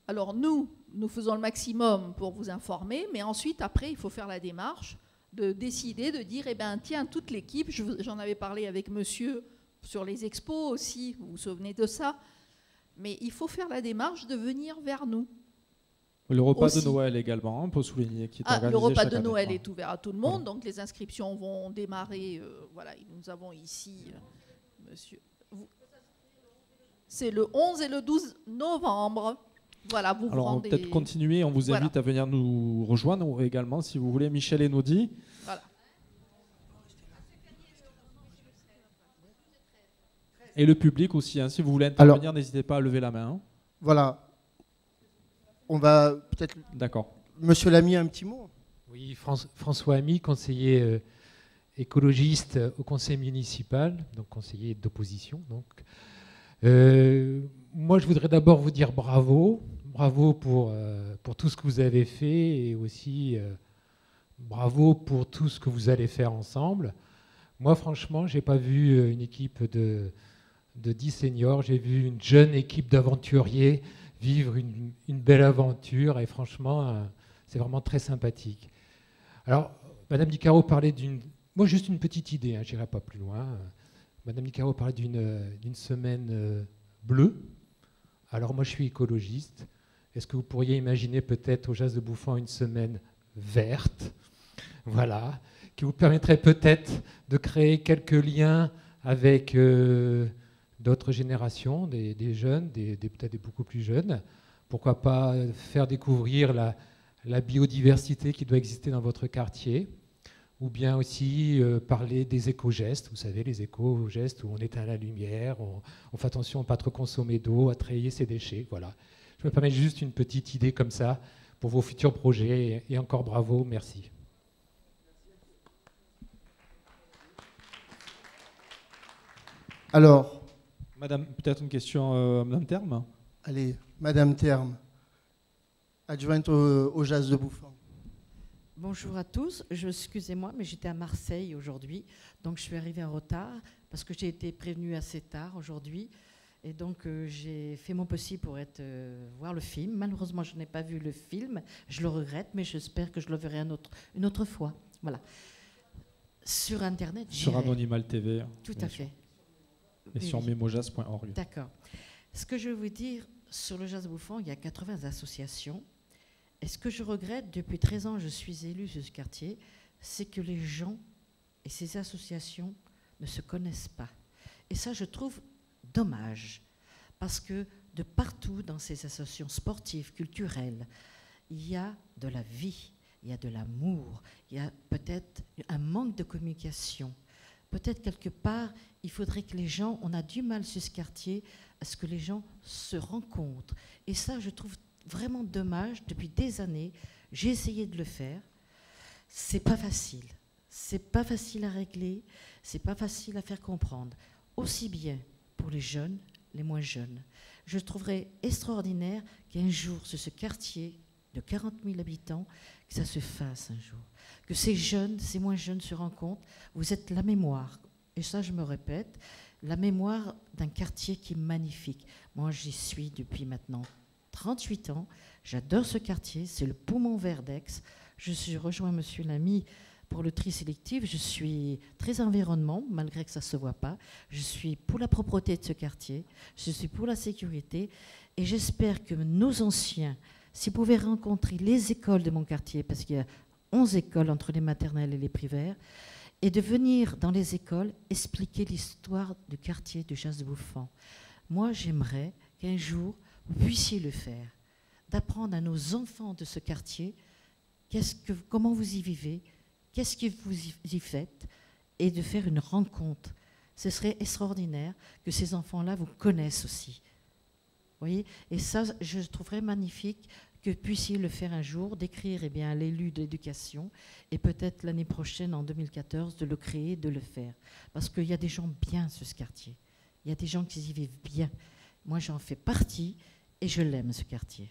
Alors nous faisons le maximum pour vous informer, mais ensuite, après, il faut faire la démarche de décider, de dire, eh ben, tiens, toute l'équipe, j'en avais parlé avec monsieur sur les expos aussi, vous vous souvenez de ça, mais il faut faire la démarche de venir vers nous. Le repas aussi. de Noël également, on peut souligner, qui est organisé le repas chaque de année. Noël est ouvert à tout le monde, donc les inscriptions vont démarrer, voilà, nous avons ici, monsieur... C'est le 11 et le 12 novembre. Voilà, vous Alors, on va rendez... peut-être continuer. On vous invite à venir nous rejoindre également, si vous voulez. Michel Enaudi. Voilà. Et le public aussi. Hein. Si vous voulez intervenir, n'hésitez pas à lever la main. Voilà. On va peut-être... D'accord. Monsieur Lamy, un petit mot. Oui, François Ami, conseiller écologiste au conseil municipal, donc conseiller d'opposition. Donc. Moi, je voudrais d'abord vous dire bravo. Bravo pour tout ce que vous avez fait et aussi bravo pour tout ce que vous allez faire ensemble. Moi, franchement, je n'ai pas vu une équipe de 10 seniors. J'ai vu une jeune équipe d'aventuriers vivre une belle aventure et franchement, c'est vraiment très sympathique. Alors, Madame Dicaro parlait d'une... Moi, juste une petite idée, hein, je n'irai pas plus loin. Madame Dicaro parlait d'une semaine bleue. Alors moi, je suis écologiste. Est-ce que vous pourriez imaginer peut-être au Jazz de Bouffant une semaine verte, voilà, qui vous permettrait peut-être de créer quelques liens avec d'autres générations, des jeunes, peut-être des beaucoup plus jeunes. Pourquoi pas faire découvrir la biodiversité qui doit exister dans votre quartier, ou bien aussi parler des éco-gestes, vous savez, les éco-gestes où on éteint la lumière, on fait attention à ne pas trop consommer d'eau, à trier ses déchets, voilà. Je me permets juste une petite idée comme ça pour vos futurs projets, et encore bravo, merci. Alors, Madame, peut-être une question, Madame Terme. Allez, Madame Terme, adjointe au Jazz de Bouffant. Bonjour à tous, excusez-moi, mais j'étais à Marseille aujourd'hui, donc je suis arrivée en retard parce que j'ai été prévenue assez tard aujourd'hui, et donc j'ai fait mon possible pour voir le film. Malheureusement, je n'ai pas vu le film, je le regrette, mais j'espère que je le verrai une autre fois. Voilà. Sur Internet, sur Anonymal TV. Tout à fait. Et sur memojazz.org. D'accord. Ce que je veux vous dire, sur le Jazz Bouffant, il y a 80 associations. Et ce que je regrette, depuis 13 ans, je suis élue sur ce quartier, c'est que les gens et ces associations ne se connaissent pas. Et ça, je trouve dommage, parce que de partout dans ces associations sportives, culturelles, il y a de la vie, il y a de l'amour, il y a peut-être un manque de communication. Peut-être quelque part, il faudrait que les gens, on a du mal sur ce quartier, à ce que les gens se rencontrent. Et ça, je trouve vraiment dommage. Depuis des années, j'ai essayé de le faire. C'est pas facile. C'est pas facile à régler. C'est pas facile à faire comprendre. Aussi bien pour les jeunes, les moins jeunes. Je trouverais extraordinaire qu'un jour, sur ce quartier de 40 000 habitants, que ça se fasse un jour. Que ces jeunes, ces moins jeunes se rencontrent. Vous êtes la mémoire. Et ça, je me répète, la mémoire d'un quartier qui est magnifique. Moi, j'y suis depuis maintenant 38 ans, j'adore ce quartier, c'est le poumon vert d'Aix. Je suis rejoint Monsieur Lamy pour le tri sélectif, je suis très environnement, malgré que ça ne se voit pas. Je suis pour la propreté de ce quartier, je suis pour la sécurité, et j'espère que nos anciens, s'ils pouvaient rencontrer les écoles de mon quartier, parce qu'il y a 11 écoles entre les maternelles et les primaires, et de venir dans les écoles expliquer l'histoire du quartier du Jas de Bouffan. Moi, j'aimerais qu'un jour, vous puissiez le faire, d'apprendre à nos enfants de ce quartier comment vous y vivez, qu'est-ce que vous y faites, et de faire une rencontre. Ce serait extraordinaire que ces enfants-là vous connaissent aussi. Vous voyez? Et ça, je trouverais magnifique que vous puissiez le faire un jour, d'écrire à l'élu de l'éducation, et peut-être l'année prochaine, en 2014, de le créer, de le faire. Parce qu'il y a des gens bien sur ce quartier. Il y a des gens qui y vivent bien. Moi, j'en fais partie, et je l'aime, ce quartier.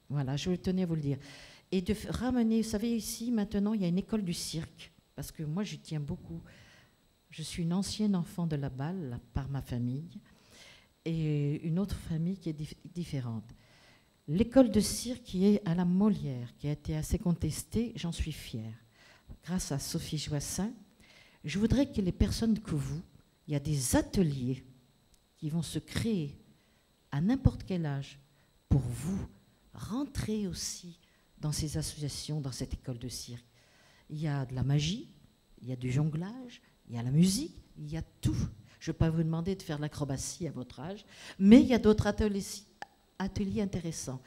Voilà, je tenais à vous le dire. Et de ramener, vous savez, ici, maintenant, il y a une école du cirque, parce que moi, j'y tiens beaucoup. Je suis une ancienne enfant de la Balle, par ma famille, et une autre famille qui est différente. L'école de cirque qui est à la Molière, qui a été assez contestée, j'en suis fière. Grâce à Sophie Joissin, je voudrais que les personnes que vous, il y a des ateliers qui vont se créer à n'importe quel âge pour vous rentrer aussi dans ces associations, dans cette école de cirque. Il y a de la magie, il y a du jonglage, il y a la musique, il y a tout. Je ne vais pas vous demander de faire de l'acrobatie à votre âge, mais il y a d'autres ateliers intéressants.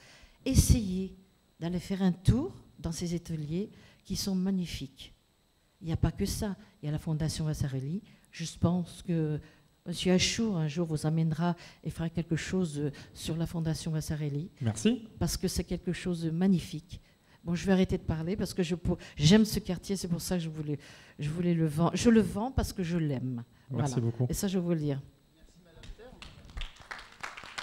Essayez d'aller faire un tour dans ces ateliers qui sont magnifiques. Il n'y a pas que ça. Il y a la Fondation Vasarely. Je pense que M. Achour, un jour, vous amènera et fera quelque chose sur la Fondation Vasarely. Merci. Parce que c'est quelque chose de magnifique. Bon, je vais arrêter de parler parce que j'aime ce quartier, c'est pour ça que je voulais le vendre. Je le vends parce que je l'aime. Merci beaucoup. Et ça, je veux vous le dire.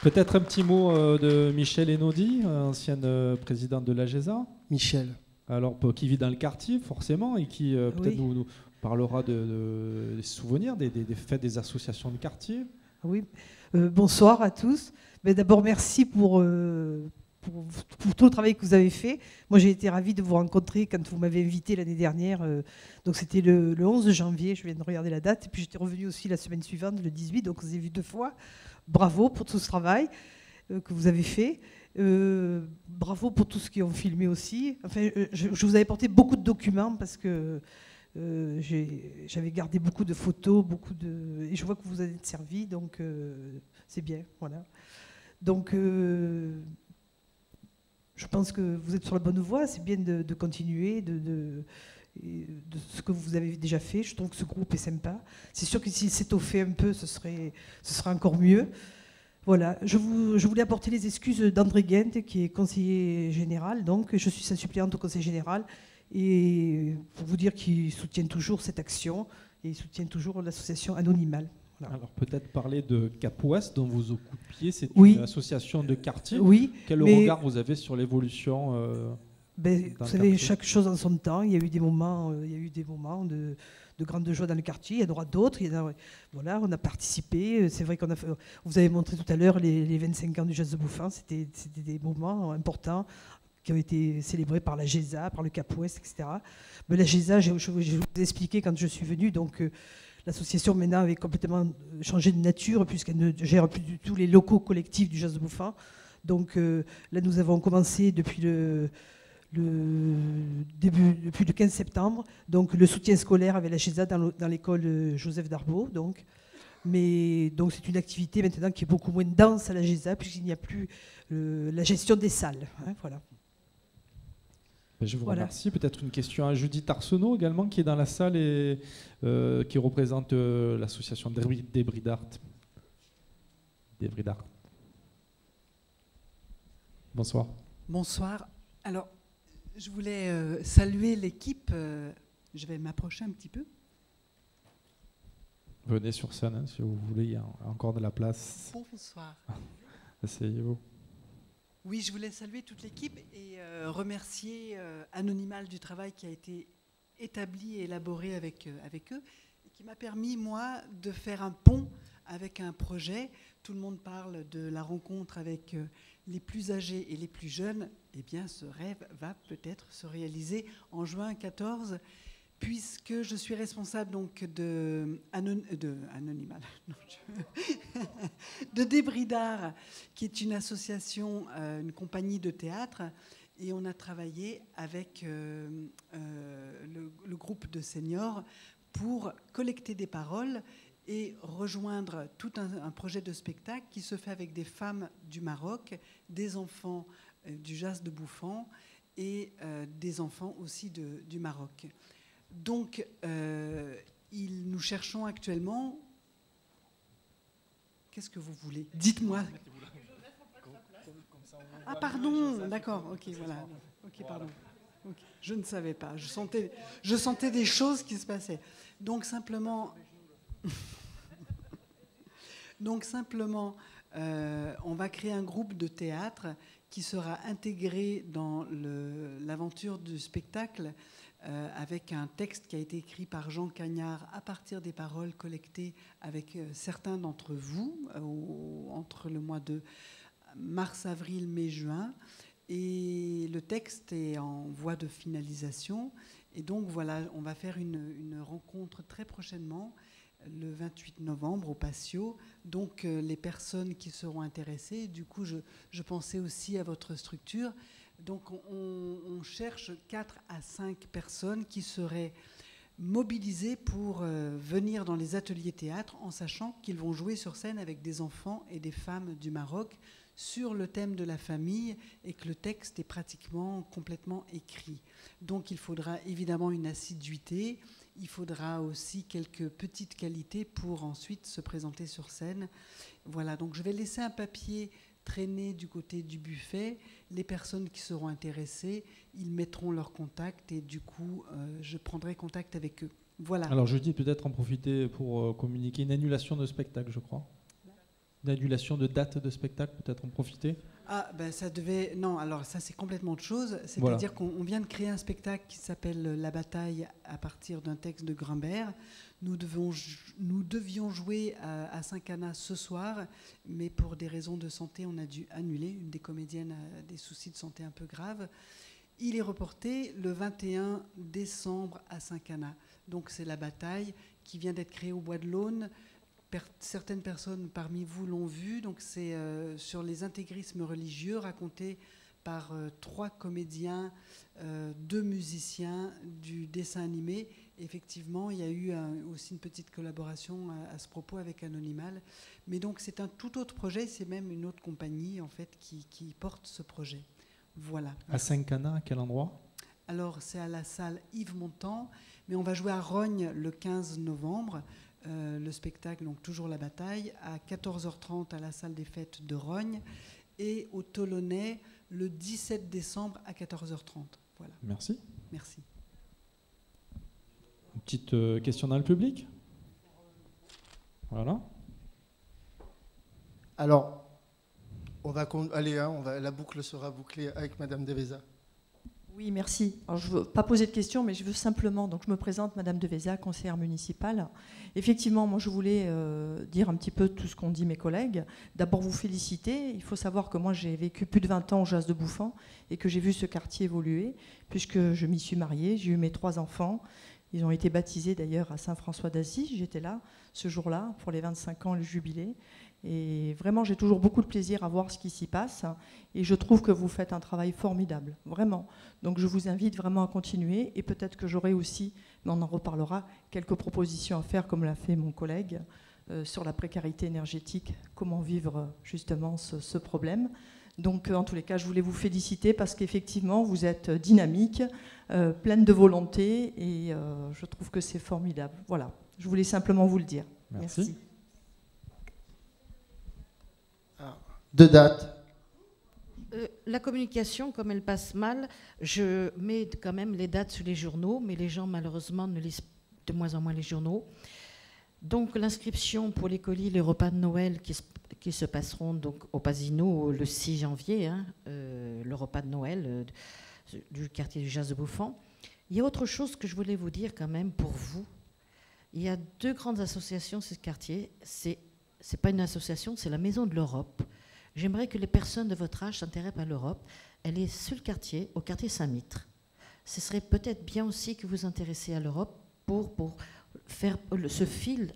Peut-être un petit mot de Michel Enodi, ancienne présidente de l'AGESA. Michel. Alors, qui vit dans le quartier, forcément, et qui peut-être nous parlera des souvenirs, des fêtes des associations de quartier. Oui, bonsoir à tous. Mais d'abord, merci pour tout le travail que vous avez fait. Moi, j'ai été ravie de vous rencontrer quand vous m'avez invité l'année dernière. Donc, c'était le 11 janvier, je viens de regarder la date. Et puis, j'étais revenue aussi la semaine suivante, le 18, donc on s'est vu 2 fois. Bravo pour tout ce travail que vous avez fait. Bravo pour tout ce qu'ils ont filmé aussi. Enfin, je vous avais porté beaucoup de documents parce que j'avais gardé beaucoup de photos, et je vois que vous avez servi, donc c'est bien. Voilà. Donc, je pense que vous êtes sur la bonne voie. C'est bien de continuer, de ce que vous avez déjà fait. Je trouve que ce groupe est sympa. C'est sûr que s'il s'étoffait un peu, ce serait encore mieux. Voilà. Je voulais apporter les excuses d'André Guente, qui est conseiller général. Donc, je suis sa suppléante au conseil général. Et pour vous dire qu'il soutient toujours cette action et il soutient toujours l'association Anonymal. Voilà. Alors peut-être parler de Cap Ouest dont vous occupiez, c'est une association de quartier. Oui. Quel regard vous avez sur l'évolution vous savez, chaque chose en son temps. Il y a eu des moments, de grande joie dans le quartier. Il y en aura d'autres. Voilà, on a participé. C'est vrai vous avez montré tout à l'heure les 25 ans du Jas de Bouffan. C'était des moments importants qui ont été célébrés par la GESA, par le Cap Ouest, etc. Mais la GESA, je vous ai expliqué quand je suis venue, donc l'association maintenant avait complètement changé de nature puisqu'elle ne gère plus du tout les locaux collectifs du Jas de Bouffan. Donc là, nous avons commencé depuis le 15 septembre, donc le soutien scolaire avec la GESA dans l'école Joseph Darbo. Donc c'est une activité maintenant qui est beaucoup moins dense à la GESA puisqu'il n'y a plus la gestion des salles. Hein, voilà. Je vous remercie. Peut-être une question à Judith Arsenault également, qui est dans la salle et qui représente l'association Débris d'Art. Bonsoir. Bonsoir. Alors, je voulais saluer l'équipe. Je vais m'approcher un petit peu. Venez sur scène hein, si vous voulez, il y a encore de la place. Bonsoir. Asseyez-vous. Oui, je voulais saluer toute l'équipe et remercier Anonymal du travail qui a été établi et élaboré avec eux et qui m'a permis, moi, de faire un pont avec un projet. Tout le monde parle de la rencontre avec les plus âgés et les plus jeunes. Eh bien, ce rêve va peut-être se réaliser en juin 14. puisque je suis responsable donc de Anonymal, de Débris d'art, qui est une association, une compagnie de théâtre, et on a travaillé avec le groupe de seniors pour collecter des paroles et rejoindre tout un projet de spectacle qui se fait avec des femmes du Maroc, des enfants du Jas de Bouffan et des enfants aussi du Maroc. Donc, nous cherchons actuellement... Qu'est-ce que vous voulez? Dites-moi. Ah, pardon, d'accord, ok, voilà. Ok, pardon. Okay. Je ne savais pas, je sentais des choses qui se passaient. Donc, simplement... on va créer un groupe de théâtre qui sera intégré dans l'aventure du spectacle avec un texte qui a été écrit par Jean Cagnard à partir des paroles collectées avec certains d'entre vous entre le mois de mars, avril, mai, juin. Et le texte est en voie de finalisation. Et donc voilà, on va faire une rencontre très prochainement, le 28 novembre au Patio. Donc les personnes qui seront intéressées, du coup je pensais aussi à votre structure. Donc on cherche 4 à 5 personnes qui seraient mobilisées pour venir dans les ateliers théâtre en sachant qu'ils vont jouer sur scène avec des enfants et des femmes du Maroc sur le thème de la famille et que le texte est pratiquement complètement écrit. Donc il faudra évidemment une assiduité, il faudra aussi quelques petites qualités pour ensuite se présenter sur scène. Voilà, donc je vais laisser un papier traîner du côté du buffet. Les personnes qui seront intéressées, ils mettront leur contact et du coup, je prendrai contact avec eux. Voilà. Alors je dis peut-être en profiter pour communiquer une annulation de spectacle, je crois. D'annulation de date de spectacle, peut-être en profiter? Ah, ben ça devait... Non, alors ça c'est complètement autre chose. C'est-à-dire qu'on vient de créer un spectacle qui s'appelle La Bataille à partir d'un texte de Grimbert. Nous devions jouer à Saint-Cana ce soir, mais pour des raisons de santé, on a dû annuler. Une des comédiennes a des soucis de santé un peu graves. Il est reporté le 21 décembre à Saint-Cana. Donc c'est La Bataille qui vient d'être créée au Bois de l'Aune. Certaines personnes parmi vous l'ont vu, donc c'est sur les intégrismes religieux racontés par 3 comédiens, 2 musiciens du dessin animé. Effectivement, il y a eu aussi une petite collaboration à ce propos avec Anonymal. Mais donc c'est un tout autre projet, c'est même une autre compagnie en fait qui porte ce projet. Voilà. À Saint-Cana, à quel endroit? Alors c'est à la salle Yves Montand, mais on va jouer à Rognes le 15 novembre. Le spectacle, donc toujours La Bataille, à 14h30 à la salle des fêtes de Rognes et au Tolonnais le 17 décembre à 14h30. Voilà. Merci. Merci. Une petite question dans le public? Voilà. Alors, la boucle sera bouclée avec Madame Deveza. Oui, merci. Alors, je ne veux pas poser de questions, mais je veux simplement... Donc, je me présente, Madame Deveza, conseillère municipale. Effectivement, moi, je voulais dire un petit peu tout ce qu'ont dit mes collègues. D'abord, vous féliciter. Il faut savoir que moi, j'ai vécu plus de 20 ans au Jas de Bouffan et que j'ai vu ce quartier évoluer, puisque je m'y suis mariée. J'ai eu mes 3 enfants. Ils ont été baptisés, d'ailleurs, à Saint-François d'Assise. J'étais là, ce jour-là, pour les 25 ans, le jubilé. Et vraiment, j'ai toujours beaucoup de plaisir à voir ce qui s'y passe. Et je trouve que vous faites un travail formidable, vraiment. Donc je vous invite vraiment à continuer. Et peut-être que j'aurai aussi, mais on en reparlera, quelques propositions à faire, comme l'a fait mon collègue, sur la précarité énergétique, comment vivre justement ce problème. Donc en tous les cas, je voulais vous féliciter parce qu'effectivement, vous êtes dynamique, pleine de volonté. Et je trouve que c'est formidable. Voilà, je voulais simplement vous le dire. Merci. De date. La communication, comme elle passe mal, je mets quand même les dates sur les journaux, mais les gens, malheureusement, ne lisent de moins en moins les journaux. Donc, l'inscription pour les colis, les repas de Noël qui se passeront donc au Pasino le 6 janvier, le repas de Noël du quartier du Jas de Bouffan. Il y a autre chose que je voulais vous dire quand même pour vous. Il y a 2 grandes associations sur ce quartier. C'est pas une association, c'est la Maison de l'Europe. J'aimerais que les personnes de votre âge s'intéressent à l'Europe. Elle est sur le quartier, au quartier Saint-Mitre. ce serait peut-être bien aussi que vous vous intéressiez à l'Europe pour faire ce fil.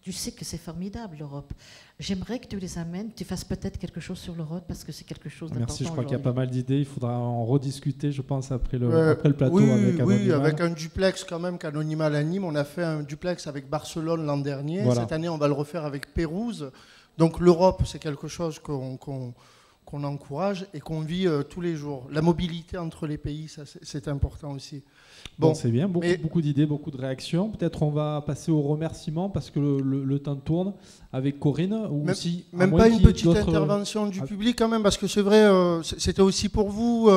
Tu sais que c'est formidable, l'Europe. J'aimerais que tu les amènes, tu fasses peut-être quelque chose sur l'Europe, parce que c'est quelque chose d'important. Merci, je crois qu'il y a pas mal d'idées. Il faudra en rediscuter, je pense, après le plateau. Oui, avec oui, avec un duplex quand même qu'Anonymal anime. On a fait un duplex avec Barcelone l'an dernier. Voilà. Cette année, on va le refaire avec Pérouse. Donc l'Europe, c'est quelque chose qu'on encourage et qu'on vit tous les jours. La mobilité entre les pays, ça, c'est important aussi. Bon, c'est bien, beaucoup d'idées, beaucoup de réactions. Peut-être on va passer aux remerciements parce que le temps tourne avec Corinne. Ou même pas une petite intervention du public quand même, parce que c'est vrai, c'était aussi pour vous,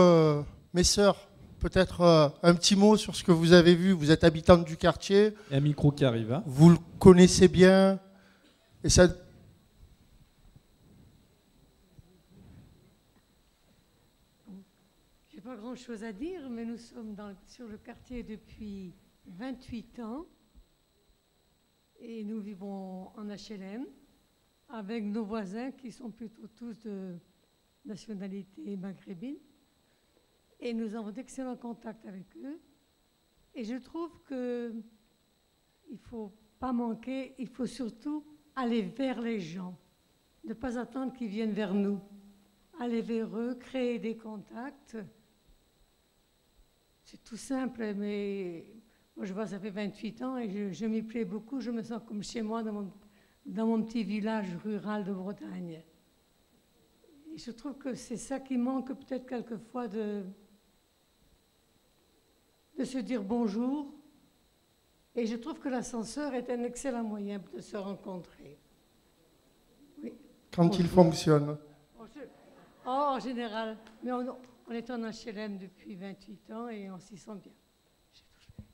mes sœurs. Peut-être un petit mot sur ce que vous avez vu. Vous êtes habitante du quartier. Et un micro qui arrive. Hein. Vous le connaissez bien. Et ça... Pas grand-chose à dire, mais nous sommes sur le quartier depuis 28 ans et nous vivons en HLM avec nos voisins qui sont plutôt tous de nationalité maghrébine et nous avons d'excellents contacts avec eux et je trouve que il ne faut pas manquer, il faut surtout aller vers les gens, ne pas attendre qu'ils viennent vers nous, aller vers eux, créer des contacts. C'est tout simple, mais moi je vois ça fait 28 ans et je m'y plais beaucoup. Je me sens comme chez moi dans mon petit village rural de Bretagne. Et je trouve que c'est ça qui manque peut-être quelquefois de se dire bonjour. Et je trouve que l'ascenseur est un excellent moyen de se rencontrer. Oui. Quand il fonctionne. En général. Mais on est en HLM depuis 28 ans et on s'y sent bien.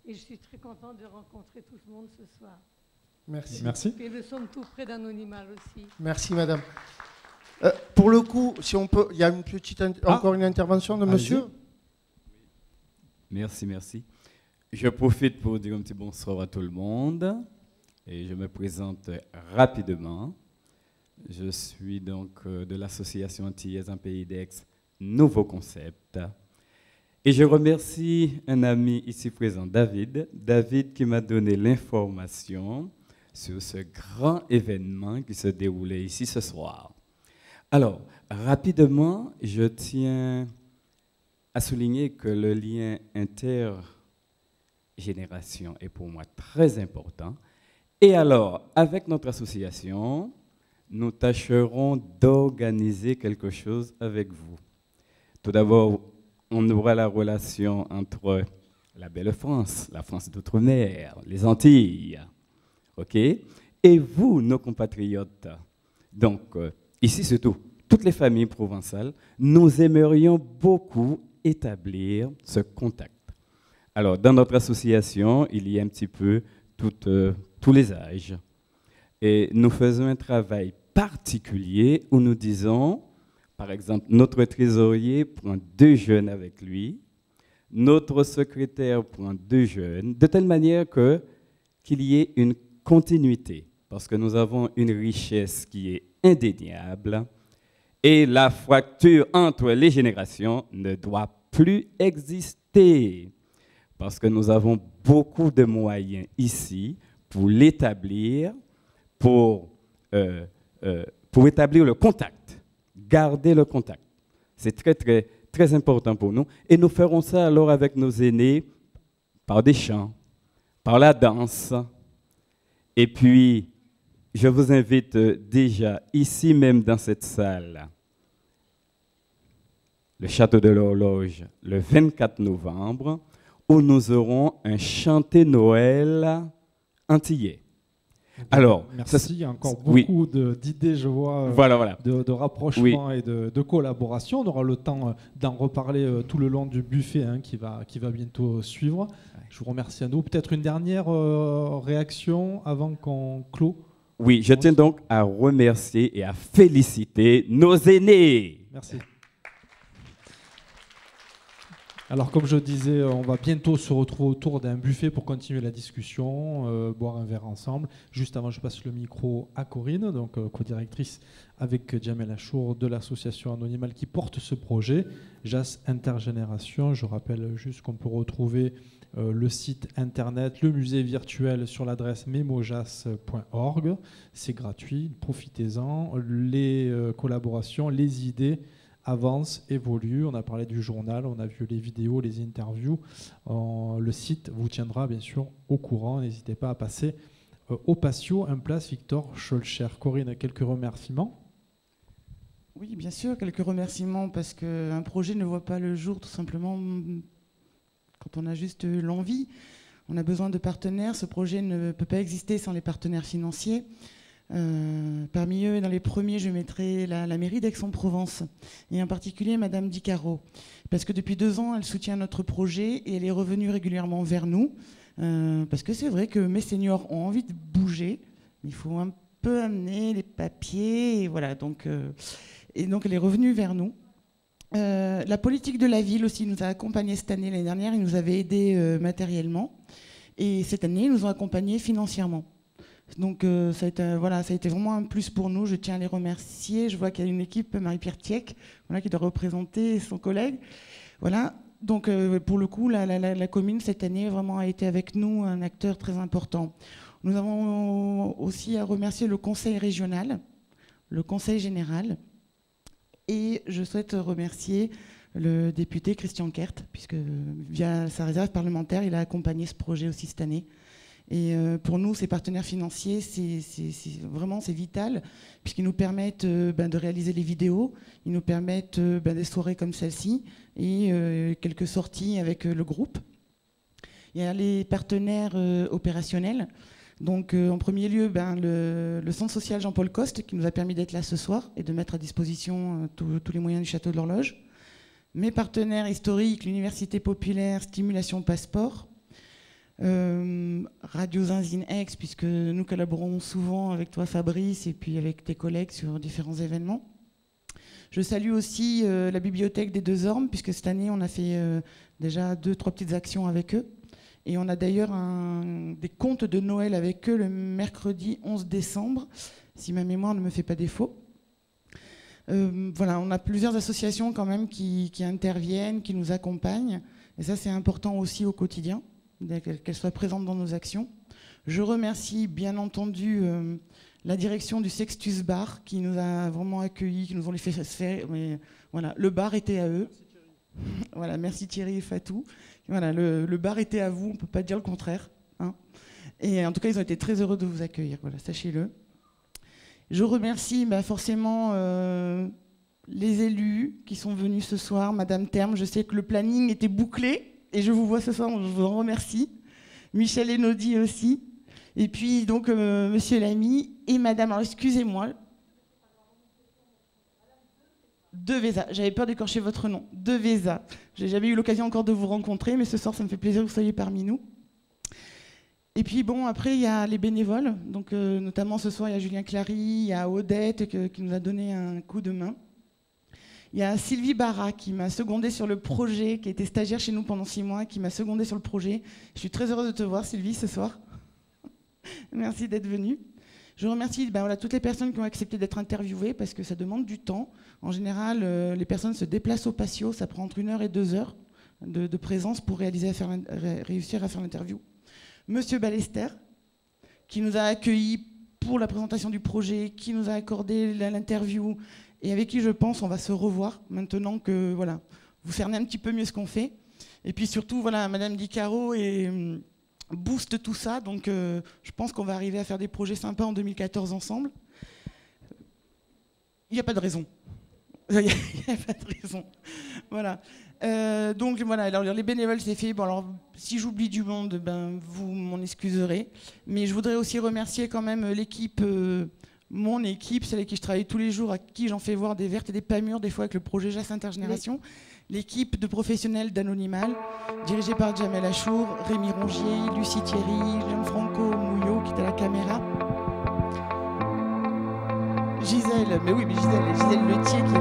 Et je suis très contente de rencontrer tout le monde ce soir. Merci. Merci. Et nous sommes tout près d'Anonymal aussi. Merci, madame. Pour le coup, si on peut, il y a une petite encore une intervention de monsieur. Merci. Je profite pour dire un petit bonsoir à tout le monde et je me présente rapidement. Je suis donc de l'association antillaise en Pays d'Aix, Nouveau Concept. Et je remercie un ami ici présent, David qui m'a donné l'information sur ce grand événement qui se déroulait ici ce soir. Alors, rapidement, je tiens à souligner que le lien intergénération est pour moi très important. Et alors, avec notre association, nous tâcherons d'organiser quelque chose avec vous. Tout d'abord, on aura la relation entre la belle France, la France d'outre-mer, les Antilles, ok? Et vous, nos compatriotes. Donc, ici surtout, toutes les familles provençales, nous aimerions beaucoup établir ce contact. Alors, dans notre association, il y a un petit peu tous les âges. Et nous faisons un travail particulier où nous disons, par exemple, notre trésorier prend 2 jeunes avec lui, notre secrétaire prend 2 jeunes, de telle manière qu'il y ait une continuité, parce que nous avons une richesse qui est indéniable et la fracture entre les générations ne doit plus exister, parce que nous avons beaucoup de moyens ici pour l'établir, pour établir le contact, garder le contact. C'est très, très, très important pour nous. Et nous ferons ça alors avec nos aînés par des chants, par la danse. Et puis, je vous invite déjà, ici même dans cette salle, le Château de l'Horloge, le 24 novembre, où nous aurons un chanté Noël antillais. Alors, merci, il y a encore beaucoup d'idées, je vois, de rapprochement et de collaboration. On aura le temps d'en reparler tout le long du buffet qui va bientôt suivre. Je vous remercie à nous. Peut-être une dernière réaction avant qu'on clôt. Oui, je tiens donc à remercier et à féliciter nos aînés. Merci. Alors, comme je disais, on va bientôt se retrouver autour d'un buffet pour continuer la discussion, boire un verre ensemble. Juste avant, je passe le micro à Corinne, donc co-directrice avec Jamel Achour de l'association Anonymal qui porte ce projet, JAS Intergénération. Je rappelle juste qu'on peut retrouver le site internet, le musée virtuel sur l'adresse memojas.org. C'est gratuit, profitez-en. Les collaborations, les idées avance, évolue. On a parlé du journal, on a vu les vidéos, les interviews. Le site vous tiendra bien sûr au courant. N'hésitez pas à passer au patio, un place Victor Schœlcher. Corinne, quelques remerciements? Oui, bien sûr, quelques remerciements parce qu'un projet ne voit pas le jour tout simplement quand on a juste l'envie. On a besoin de partenaires. Ce projet ne peut pas exister sans les partenaires financiers. Parmi eux, dans les premiers, je mettrai la mairie d'Aix-en-Provence et en particulier Madame Di Caro, parce que depuis 2 ans, elle soutient notre projet et elle est revenue régulièrement vers nous, parce que c'est vrai que mes seniors ont envie de bouger, il faut un peu amener les papiers, et voilà, donc elle est revenue vers nous. La politique de la ville aussi nous a accompagnés cette année. L'année dernière, ils nous avaient aidés matériellement et cette année, ils nous ont accompagnés financièrement. Donc ça a été vraiment un plus pour nous. Je tiens à les remercier. Je vois qu'il y a une équipe, Marie-Pierre Tieck, qui doit représenter son collègue. Voilà. Donc pour le coup, la commune cette année vraiment a été avec nous un acteur très important. Nous avons aussi à remercier le conseil régional, le conseil général, et je souhaite remercier le député Christian Kert, puisque via sa réserve parlementaire, il a accompagné ce projet aussi cette année. Et pour nous, ces partenaires financiers, c'est vital, puisqu'ils nous permettent de réaliser les vidéos, ils nous permettent des soirées comme celle-ci et quelques sorties avec le groupe. Il y a les partenaires opérationnels. Donc en premier lieu, le centre social Jean-Paul Coste, qui nous a permis d'être là ce soir et de mettre à disposition tous les moyens du château de l'Horloge. Mes partenaires historiques, l'Université populaire, Stimulation Passeport, Radio Zinzine Aix, puisque nous collaborons souvent avec toi Fabrice et puis avec tes collègues sur différents événements. Je salue aussi la bibliothèque des Deux Ormes, puisque cette année on a fait déjà 2-3 petites actions avec eux. Et on a d'ailleurs des contes de Noël avec eux le mercredi 11 décembre, si ma mémoire ne me fait pas défaut. Voilà, on a plusieurs associations quand même qui interviennent, qui nous accompagnent. Et ça, c'est important aussi au quotidien, qu'elles soient présentes dans nos actions. Je remercie bien entendu la direction du Sextus Bar qui nous a vraiment accueillis, qui nous ont fait faire. Mais voilà, le bar était à eux. Voilà, merci Thierry et Fatou. Voilà, le bar était à vous, on ne peut pas dire le contraire. Hein. Et en tout cas, ils ont été très heureux de vous accueillir, voilà, sachez-le. Je remercie forcément les élus qui sont venus ce soir. Madame Terme, je sais que le planning était bouclé et je vous vois ce soir, je vous en remercie. Michel Enodi aussi. Et puis donc Monsieur Lamy et Madame, alors excusez-moi, De Véza, j'avais peur d'écorcher votre nom, De Véza. J'ai jamais eu l'occasion encore de vous rencontrer, mais ce soir ça me fait plaisir que vous soyez parmi nous. Et puis bon, après il y a les bénévoles, donc notamment ce soir il y a Julien Clary, il y a Odette qui nous a donné un coup de main. Il y a Sylvie Barra qui m'a secondée sur le projet, qui était stagiaire chez nous pendant 6 mois, qui m'a secondée sur le projet. Je suis très heureuse de te voir Sylvie ce soir. Merci d'être venue. Je remercie toutes les personnes qui ont accepté d'être interviewées parce que ça demande du temps. En général, les personnes se déplacent au patio, ça prend entre 1 heure et 2 heures de présence pour réussir à faire l'interview. Monsieur Ballester, qui nous a accueillis pour la présentation du projet, qui nous a accordé l'interview et avec qui, je pense, on va se revoir maintenant que voilà, vous cernez un petit peu mieux ce qu'on fait. Et puis surtout, voilà, Madame Di Caro booste tout ça, donc je pense qu'on va arriver à faire des projets sympas en 2014 ensemble. Il n'y a pas de raison. Il n'y a pas de raison. Voilà. Donc voilà, alors les bénévoles c'est fait. Bon, alors si j'oublie du monde, vous m'en excuserez. Mais je voudrais aussi remercier quand même l'équipe, mon équipe, celle avec qui je travaille tous les jours, à qui j'en fais voir des vertes et des pas mûres, des fois avec le projet JAS Intergénération. L'équipe de professionnels d'Anonymal, dirigée par Jamel Achour, Rémi Rongier, Lucie Thierry, Gianfranco Mouillot qui est à la caméra. Gisèle Letier qui